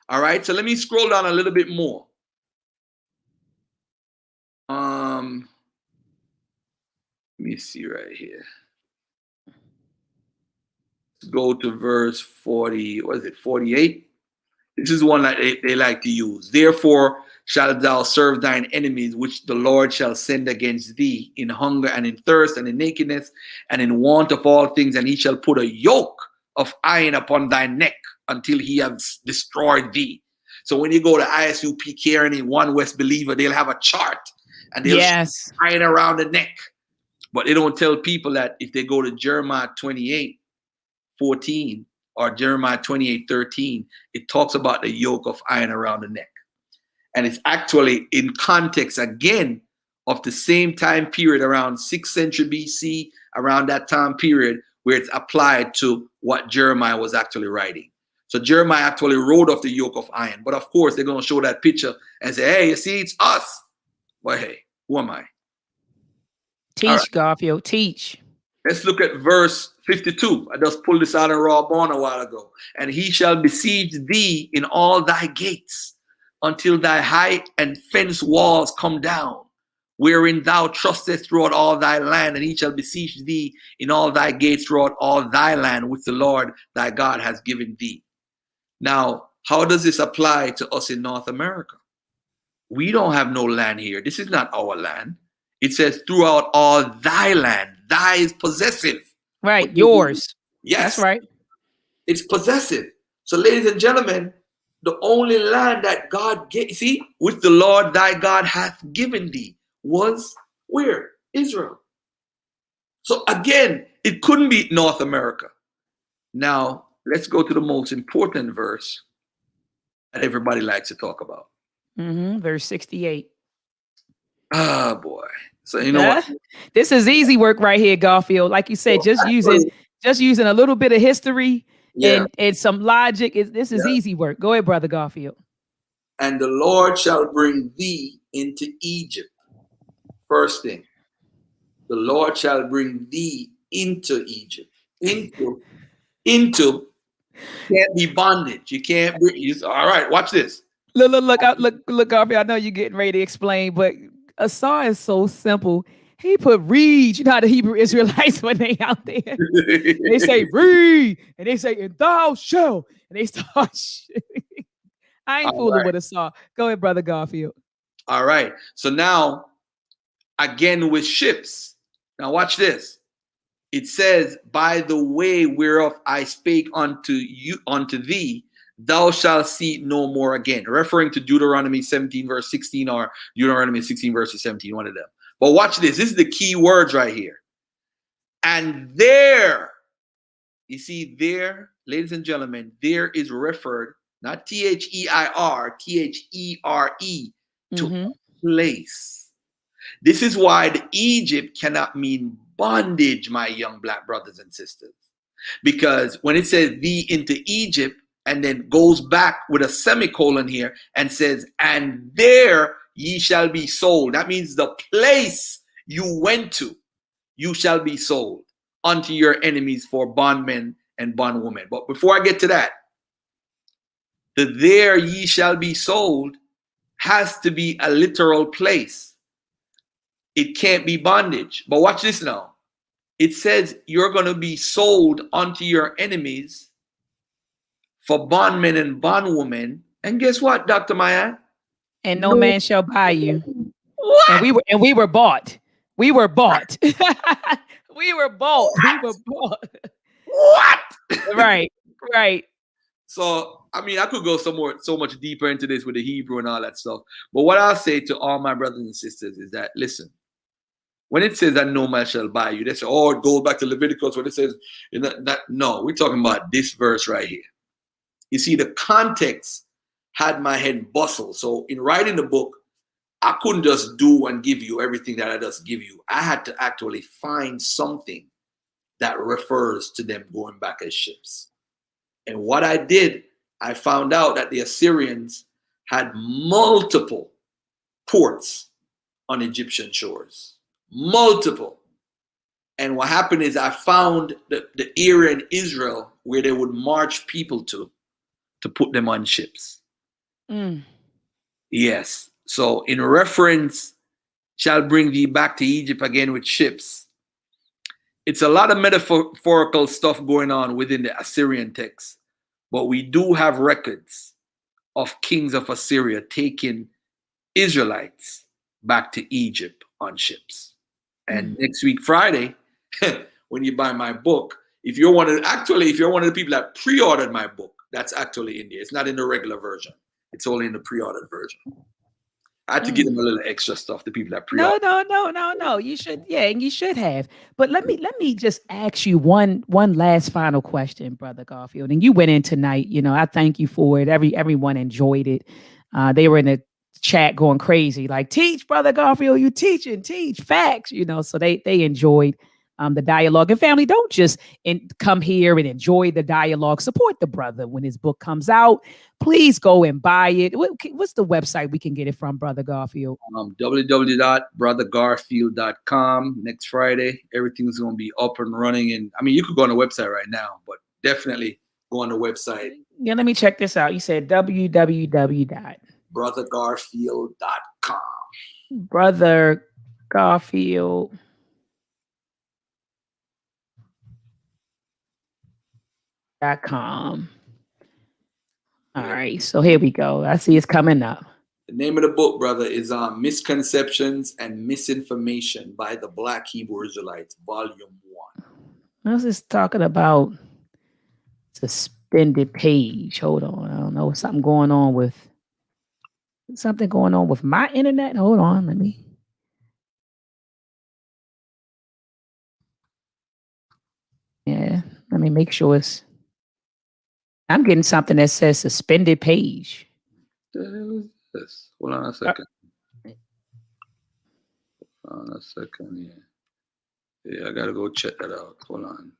All right, so let me scroll down a little bit more. Let me see right here. Let's go to verse 40. What is it? 48. This is one that they like to use. Therefore shalt thou serve thine enemies, which the Lord shall send against thee, in hunger and in thirst and in nakedness and in want of all things, and he shall put a yoke of iron upon thy neck until he has destroyed thee. So when you go to ISUP Caring in One West Believer, they'll have a chart and they'll iron around the neck. But they don't tell people that if they go to Jeremiah 28:14 or Jeremiah 28:13, it talks about the yoke of iron around the neck. And it's actually in context again of the same time period around 6th century BC, around that time period where it's applied to what Jeremiah was actually writing. So Jeremiah actually wrote off the yoke of iron. But of course, they're going to show that picture and say, hey, you see, it's us. Well, hey, who am I? Teach, right. Garfield, teach. Let's look at verse 52. I just pulled this out in Raw Born a while ago. And he shall besiege thee in all thy gates until thy height and fence walls come down, wherein thou trustest throughout all thy land, and he shall besiege thee in all thy gates throughout all thy land, which the Lord thy God has given thee. Now, how does this apply to us in North America? We don't have no land here. This is not our land. It says throughout all thy land. Thy is possessive. Right, yours. Yes. That's right. It's possessive. So, ladies and gentlemen, the only land that God gave, see, which the Lord thy God hath given thee, was where? Israel. So again, it couldn't be North America. Now, let's go to the most important verse that everybody likes to talk about. Verse 68. Ah, boy. So you know what? This is easy work right here, Garfield. Like you said, just using a little bit of history Yeah. and some logic. This is Yeah. easy work. Go ahead, Brother Garfield. And the Lord shall bring thee into Egypt. First thing, the Lord shall bring thee into Egypt. Into can't be bondage. You can't bring. All right, watch this. Look, Garfield. I know you're getting ready to explain, but Asar is so simple. He put Reid. You know how the Hebrew Israelites when they out there, they say Reid, and they say and thou shalt, and they start. I ain't All fooling right. with Asar. Go ahead, Brother Garfield. All right. So now, again with ships. Now watch this. It says, by the way whereof I spake unto thee, thou shalt see no more again. Referring to Deuteronomy 17, verse 16, or Deuteronomy 16, verse 17, one of them. But watch this. This is the key words right here. And there, you see, there, ladies and gentlemen, there is referred, not Their, There, to place. This is why the Egypt cannot mean bondage, my young black brothers and sisters. Because when it says thee into Egypt and then goes back with a semicolon here and says, and there ye shall be sold. That means the place you went to, you shall be sold unto your enemies for bondmen and bondwomen. But before I get to that, the there ye shall be sold has to be a literal place. It can't be bondage. But watch this now. It says you're going to be sold unto your enemies for bondmen and bondwomen. And guess what, Dr. Maya? And no man shall buy you. What? And we were bought. We were bought. We were bought. We were bought. What? Right. Right. So, I mean, I could go so much deeper into this with the Hebrew and all that stuff. But what I'll say to all my brothers and sisters is that, listen, when it says that no man shall buy you, they say, oh, it goes back to Leviticus when it says, no, we're talking about this verse right here. You see, the context had my head bustle. So in writing the book, I couldn't just do and give you everything that I just give you. I had to actually find something that refers to them going back as ships. And what I did, I found out that the Assyrians had multiple ports on Egyptian shores. Multiple. And what happened is I found the area in Israel where they would march people to put them on ships. Yes. So in reference, shall bring thee back to Egypt again with ships. It's a lot of metaphorical stuff going on within the Assyrian text. But we do have records of kings of Assyria taking Israelites back to Egypt on ships. And next week, Friday, when you buy my book, if you're one of the people that pre-ordered my book, that's actually in there. It's not in the regular version. It's only in the pre-ordered version. I had to give them a little extra stuff, the people that pre-ordered. No. You should, and you should have. But let me just ask you one last final question, Brother Garfield. And you went in tonight. I thank you for it. Everyone enjoyed it. They were in the chat going crazy, like, teach, Brother Garfield, you teach facts, so they enjoyed the dialogue. And family, don't just come here and enjoy the dialogue. Support the brother when his book comes out. Please go and buy it. What's the website we can get it from, Brother Garfield? www.brothergarfield.com. Next Friday, everything's going to be up and running. And I mean, you could go on the website right now, but definitely go on the website. Yeah, let me check this out. You said www.brothergarfield.com. Brother Garfield. .com. All right, so here we go. I see it's coming up. The name of the book, brother, is Misconceptions and Misinformation by the Black Hebrew Israelites, Volume 1. I was just talking about suspended page. Hold on. I don't know. Something going on with my internet. Hold on. Let me make sure I'm getting something that says suspended page. The hell is this? Hold on a second. Yeah, I gotta go check that out. Hold on.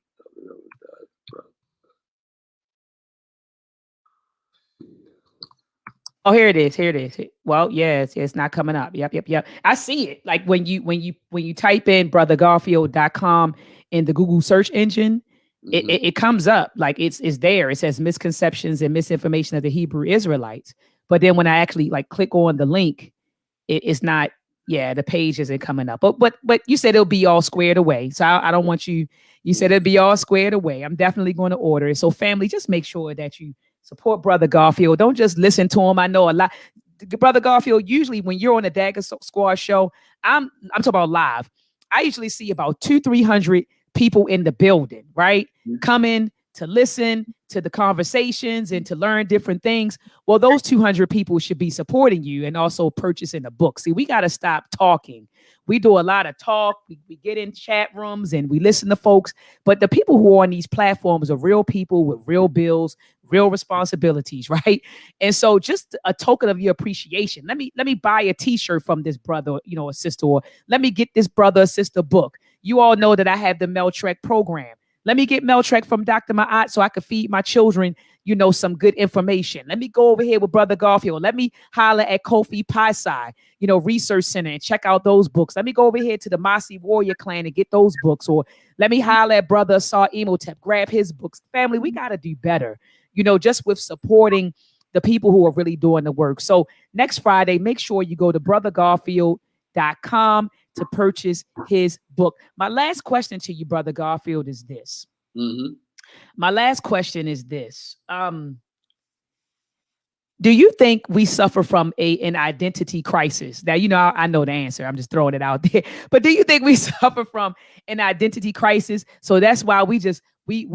Oh, here it is. Here it is. Well, yes, it's not coming up. Yep. I see it. Like when you type in brothergarfield.com in the Google search engine, it comes up like it's there. It says misconceptions and misinformation of the Hebrew Israelites. But then when I actually like click on the link, it's not. Yeah, the page isn't coming up. But you said it'll be all squared away. So I don't want you. You said it'll be all squared away. I'm definitely going to order it. So family, just make sure that you support Brother Garfield. Don't just listen to him. I know a lot. Brother Garfield, usually when you're on the Dagger Squad show, I'm talking about live. I usually see about 200-300 people in the building, right? Coming to listen to the conversations and to learn different things. Well, those 200 people should be supporting you and also purchasing a book. See, we got to stop talking. We do a lot of talk. We get in chat rooms and we listen to folks. But the people who are on these platforms are real people with real bills, real responsibilities, right? And so just a token of your appreciation. Let me buy a t-shirt from this brother, or sister, or let me get this brother or sister book. You all know that I have the Meltrek program. Let me get Meltrek from Dr. Maat so I could feed my children, some good information. Let me go over here with Brother Garfield. Let me holler at Kofi Pi-Psi, Research Center and check out those books. Let me go over here to the Masi Warrior Clan and get those books. Or let me holler at Brother Asar Emotep, grab his books. Family, we got to do better, just with supporting the people who are really doing the work. So next Friday, make sure you go to brothergarfield.com to purchase his book. My last question to you, Brother Garfield, is this. My last question is this. Do you think we suffer from an identity crisis? Now, I know the answer. I'm just throwing it out there. But do you think we suffer from an identity crisis? So that's why we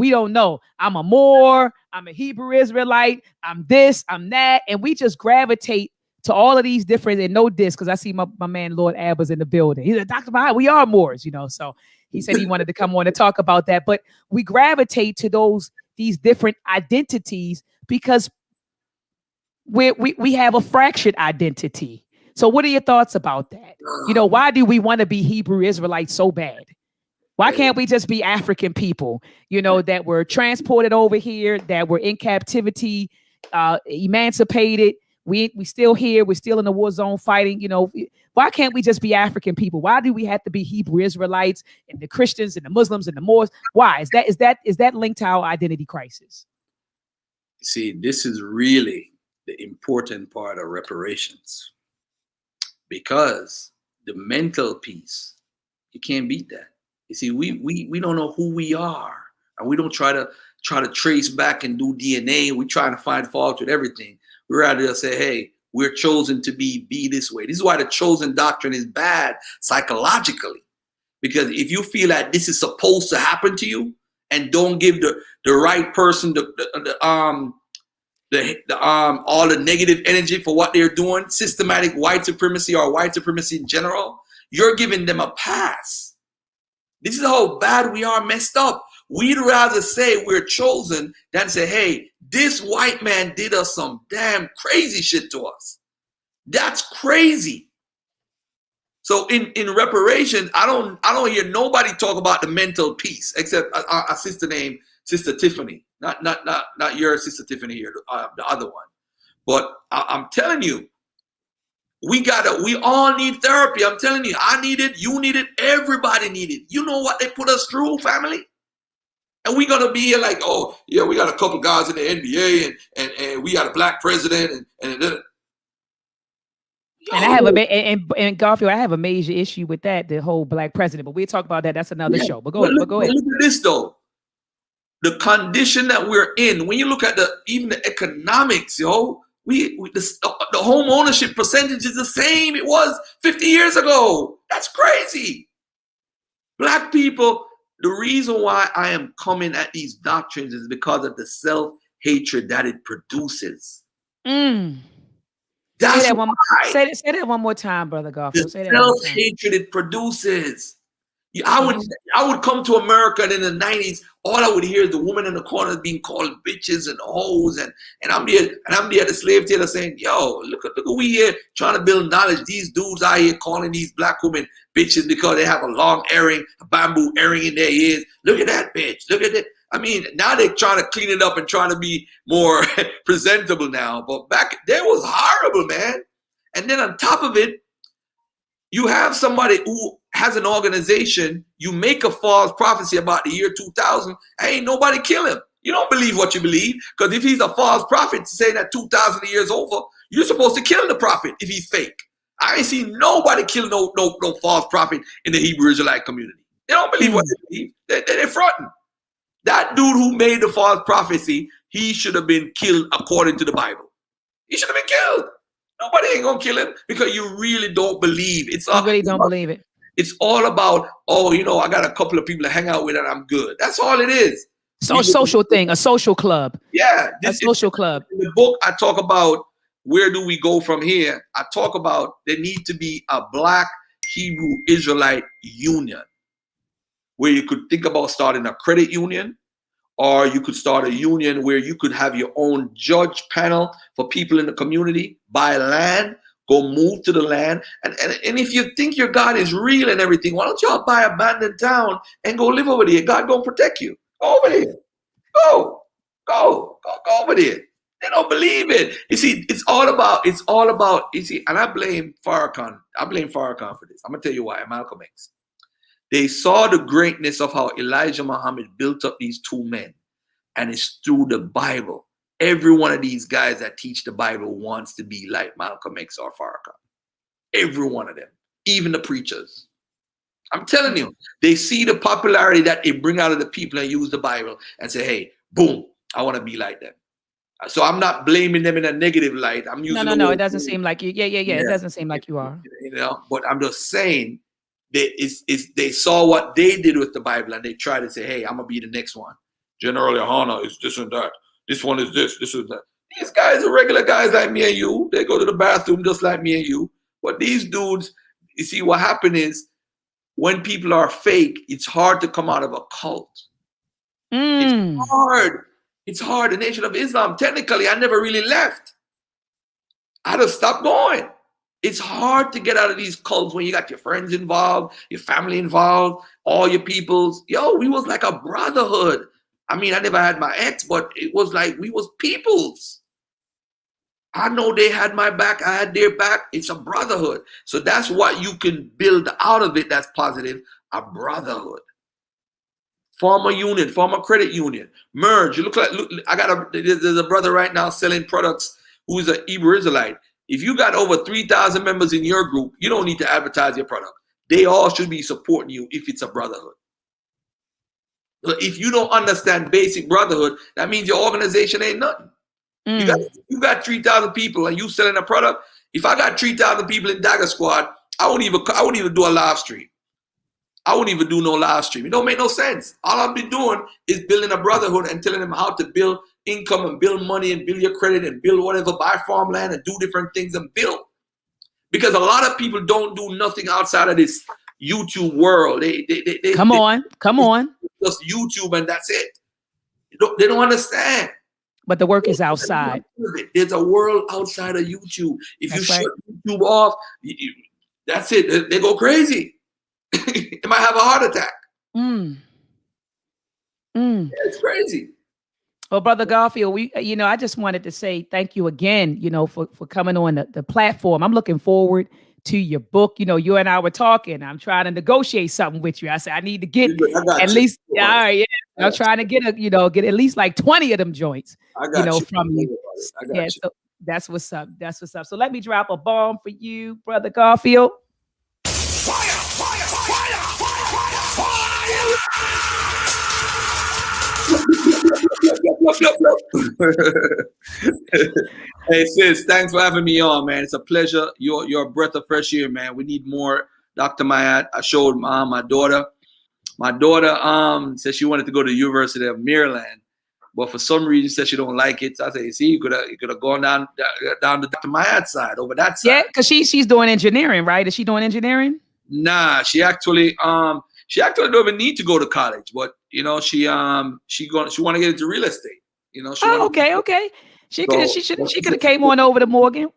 don't know. I'm a Moor. I'm a Hebrew Israelite. I'm this, I'm that. And we just gravitate to all of these different, and no diss, because I see my man Lord Abba's in the building. He's like, Dr. Maat, we are Moors, so he said he wanted to come on and talk about that. But we gravitate to these different identities because we have a fractured identity. So what are your thoughts about that? Why do we want to be Hebrew Israelites so bad? Why can't we just be African people, that were transported over here, that were in captivity, emancipated? We still here. We're still in the war zone fighting. Why can't we just be African people? Why do we have to be Hebrew Israelites and the Christians and the Muslims and the Moors? Why is that linked to our identity crisis? See, this is really the important part of reparations, because the mental piece, you can't beat that. You see, we don't know who we are, and we don't try to trace back and do DNA. We try to find fault with everything. We rather just say, hey, we're chosen to be this way. This is why the chosen doctrine is bad psychologically. Because if you feel that this is supposed to happen to you and don't give the right person all the negative energy for what they're doing, systematic white supremacy or white supremacy in general, you're giving them a pass. This is how bad we are messed up. We'd rather say we're chosen than say, hey, this white man did us some damn crazy shit to us. That's crazy. So in reparations, I don't hear nobody talk about the mental piece except a sister named Sister Tiffany. Not your Sister Tiffany here, the other one. But I'm telling you, we all need therapy. I'm telling you, I need it, you need it, everybody need it. You know what they put us through, family? And we're gonna be here like, oh yeah, we got a couple guys in the NBA and we got a black president and I have and Garfield, I have a major issue with that, the whole black president. But we'll talk about that. That's another show. But go ahead. Look at this though. The condition that we're in, when you look at even the economics, the home ownership percentage is the same it was 50 years ago. That's crazy. Black people, the reason why I am coming at these doctrines is because of the self-hatred that it produces. That's say that one more time, Brother Garfield. The self-hatred it produces. I would come to America, and in the 90s, all I would hear is the woman in the corner being called bitches and hoes, and I'm there at the slave tailor saying, yo, look at we here trying to build knowledge. These dudes out here calling these black women bitches because they have a long earring, a bamboo earring in their ears. Look at that bitch. Look at it. I mean, now they're trying to clean it up and trying to be more presentable now. But back there was horrible, man. And then on top of it, you have somebody who has an organization. You make a false prophecy about the year 2000. Ain't nobody kill him. You don't believe what you believe, because if he's a false prophet saying that 2,000 years over, you're supposed to kill the prophet if he's fake. I ain't seen nobody kill no false prophet in the Hebrew Israelite community. They don't believe what they believe. They're fronting. That dude who made the false prophecy, he should have been killed according to the Bible. He should have been killed. Nobody ain't gonna kill him because you really don't believe. You really don't believe it. It's all about, oh, you know, I got a couple of people to hang out with and I'm good. That's all it is. So a social thing, a social club. Yeah. A social club. In the book, I talk about where do we go from here. I talk about there need to be a Black Hebrew Israelite union where you could think about starting a credit union, or you could start a union where you could have your own judge panel for people in the community, buy land, go move to the land. And if you think your God is real and everything, why don't y'all buy abandoned town and go live over there? God gonna protect you. Go over there. Go over there. They don't believe it. You see, it's all about, you see, and I blame Farrakhan. I blame Farrakhan for this. I'm gonna tell you why. Malcolm X. They saw the greatness of how Elijah Muhammad built up these two men, and it's through the Bible. Every one of these guys that teach the Bible wants to be like Malcolm X or Farrakhan. Every one of them, even the preachers. I'm telling you, they see the popularity that they bring out of the people and use the Bible and say, hey, boom, I want to be like them. So I'm not blaming them in a negative light. I'm using no. It doesn't seem like you. Yeah. It doesn't seem like you are. You know, but I'm just saying, they saw what they did with the Bible and they tried to say, hey, I'm gonna be the next one. General Yohana is this and that. This one is this is that. These guys are regular guys like me and you. They go to the bathroom just like me and you. But these dudes, you see, what happened is when people are fake, it's hard to come out of a cult. It's hard. It's hard. The Nation of Islam, technically, I never really left. I had to stop going. It's hard to get out of these cults when you got your friends involved, your family involved, all your peoples. Yo, we was like a brotherhood. I mean, I never had my ex, but it was like we was peoples. I know they had my back. I had their back. It's a brotherhood. So that's what you can build out of it that's positive, a brotherhood. Form a union, form a credit union, merge. You look, there's a brother right now selling products who's an Hebrew Israelite. If you got over 3,000 members in your group, you don't need to advertise your product. They all should be supporting you if it's a brotherhood. But if you don't understand basic brotherhood, that means your organization ain't nothing. You got 3,000 people and you selling a product. If I got 3,000 people in Dagger Squad, I won't even do a live stream. I wouldn't even do no live stream. It don't make no sense. All I've been doing is building a brotherhood and telling them how to build income and build money and build your credit and build whatever, buy farmland and do different things and build. Because a lot of people don't do nothing outside of this YouTube world. They come on. Just YouTube and that's it. They don't understand. But the work is outside. There's a world outside of YouTube. If you shut YouTube off, that's it. They go crazy. They might have a heart attack. Yeah, it's crazy. Well, Brother Garfield, I just wanted to say thank you again, for coming on the platform. I'm looking forward to your book. You and I were talking. I'm trying to negotiate something with you. I said I need to get at least. All right, yeah. I'm trying to get get at least like 20 of them joints. From you. So that's what's up. That's what's up. So let me drop a bomb for you, Brother Garfield. Hey sis, thanks for having me on, man. It's a pleasure. You're a breath of fresh air, man. We need more Dr. Maat. I showed my daughter. My daughter said she wanted to go to the University of Maryland, but for some reason said she don't like it. So I said, see, you could have gone down to Dr. Maat's side, over that side. Yeah, because she's doing engineering, right? Is she doing engineering? Nah, she actually don't even need to go to college, but she want to get into real estate. Okay. She could have came on over to Morgan.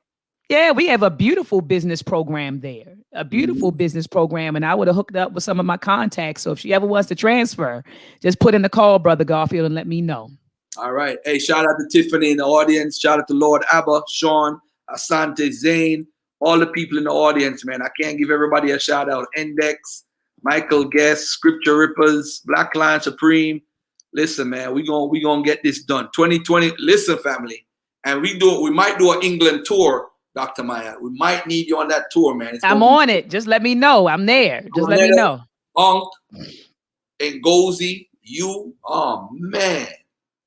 Yeah, we have a beautiful business program there. A beautiful business program. And I would have hooked up with some of my contacts. So if she ever wants to transfer, just put in the call, Brother Garfield, and let me know. All right. Hey, shout out to Tiffany in the audience. Shout out to Lord Abba, Sean, Asante, Zane, all the people in the audience, man. I can't give everybody a shout out. Index, Michael Guest, Scripture Rippers, Black Lion Supreme. Listen, man, we gonna get this done. 2020. Listen, family, and we might do an England tour, Dr. Maat. We might need you on that tour, man. I'm on it. Just let me know. I'm there. Just let me know. Ngozi, you. Oh man.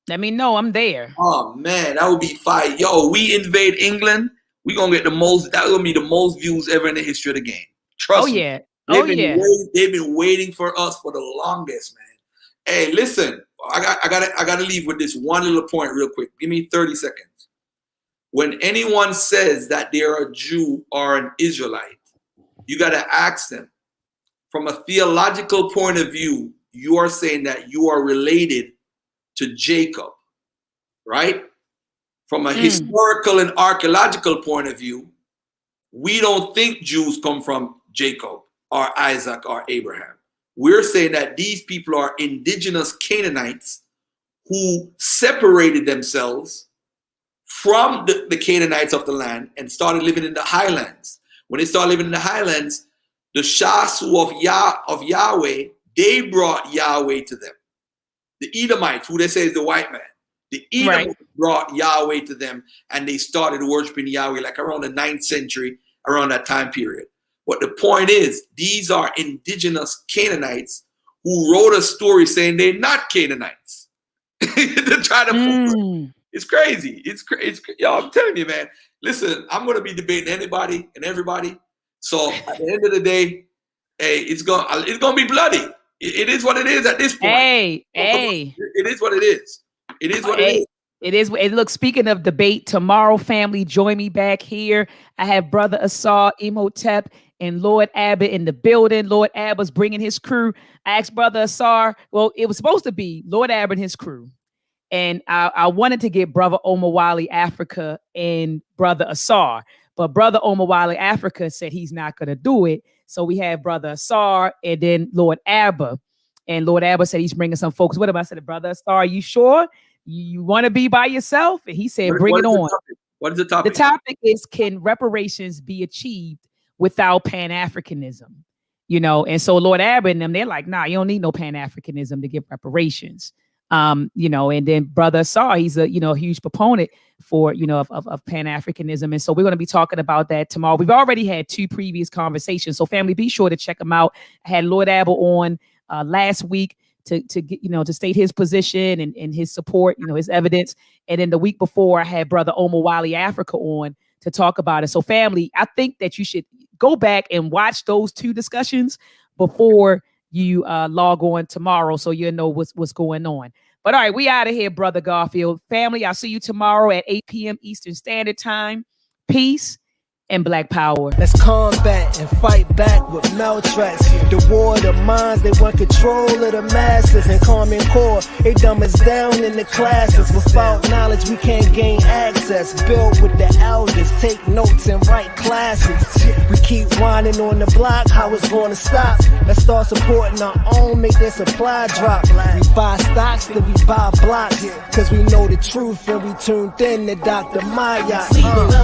Let me know. I'm there. Oh man, that would be fire. Yo, we invade England. We gonna get the most. That gonna be the most views ever in the history of the game. Trust me. Yeah. They've been waiting for us for the longest, man. Hey, listen, I gotta leave with this one little point real quick. Give me 30 seconds. When anyone says that they're a Jew or an Israelite, you gotta ask them from a theological point of view. You are saying that you are related to Jacob, right? From a historical and archaeological point of view, we don't think Jews come from Jacob or Isaac or Abraham. We're saying that these people are indigenous Canaanites who separated themselves from the Canaanites of the land and started living in the highlands. When they started living in the highlands, the Shasu of Yahweh, they brought Yahweh to them. The Edomites, who they say is the white man, the Edomites brought Yahweh to them, and they started worshiping Yahweh like around the 9th century, around that time period. But the point is, these are indigenous Canaanites who wrote a story saying they're not Canaanites. To try to it's crazy. It's yo, I'm telling you, man. Listen, I'm gonna be debating anybody and everybody. So at the end of the day, hey, it's gonna be bloody. It is what it is at this point. Hey. It is what it is. It is what it is. It is. Look, speaking of debate, tomorrow, family, join me back here. I have Brother Asar, Imhotep, and Lord Abbott in the building. Lord Abbott's bringing his crew. I asked Brother Asar, well, it was supposed to be Lord Abbott and his crew. And I wanted to get Brother Omawali Africa and Brother Asar. But Brother Omawali Africa said he's not going to do it. So we have Brother Asar and then Lord Abba. And Lord Abba said he's bringing some folks with him. I said, Brother Asar, are you sure? You want to be by yourself? And he said, bring it on. What is the topic? The topic is, can reparations be achieved without Pan-Africanism? You know, and so Lord Abbott and them, they're like, nah, you don't need no Pan-Africanism to give reparations. You know, and then Brother Asar, he's a, huge proponent for, of Pan-Africanism. And so we're going to be talking about that tomorrow. We've already had 2 previous conversations. So family, be sure to check them out. I had Lord Abbott on last week to get, to state his position and his support, his evidence. And then the week before I had Brother Omawali Africa on to talk about it. So family, I think that you should go back and watch those 2 discussions before you log on tomorrow, so you'll know what's going on. But all right, we out of here, Brother Garfield. Family, I'll see you tomorrow at 8 p.m. Eastern Standard Time. Peace and Black Power. Let's combat and fight back with maltracks. The war of the minds, they want control of the masses. And Common Core, they dumb us down in the classes. Without knowledge, we can't gain access. Build with the elders, take notes and write classes. We keep whining on the block, how it's gonna stop? Let's start supporting our own, make their supply drop. We buy stocks, then we buy blocks. Cause we know the truth and we tuned in to Dr. Maat.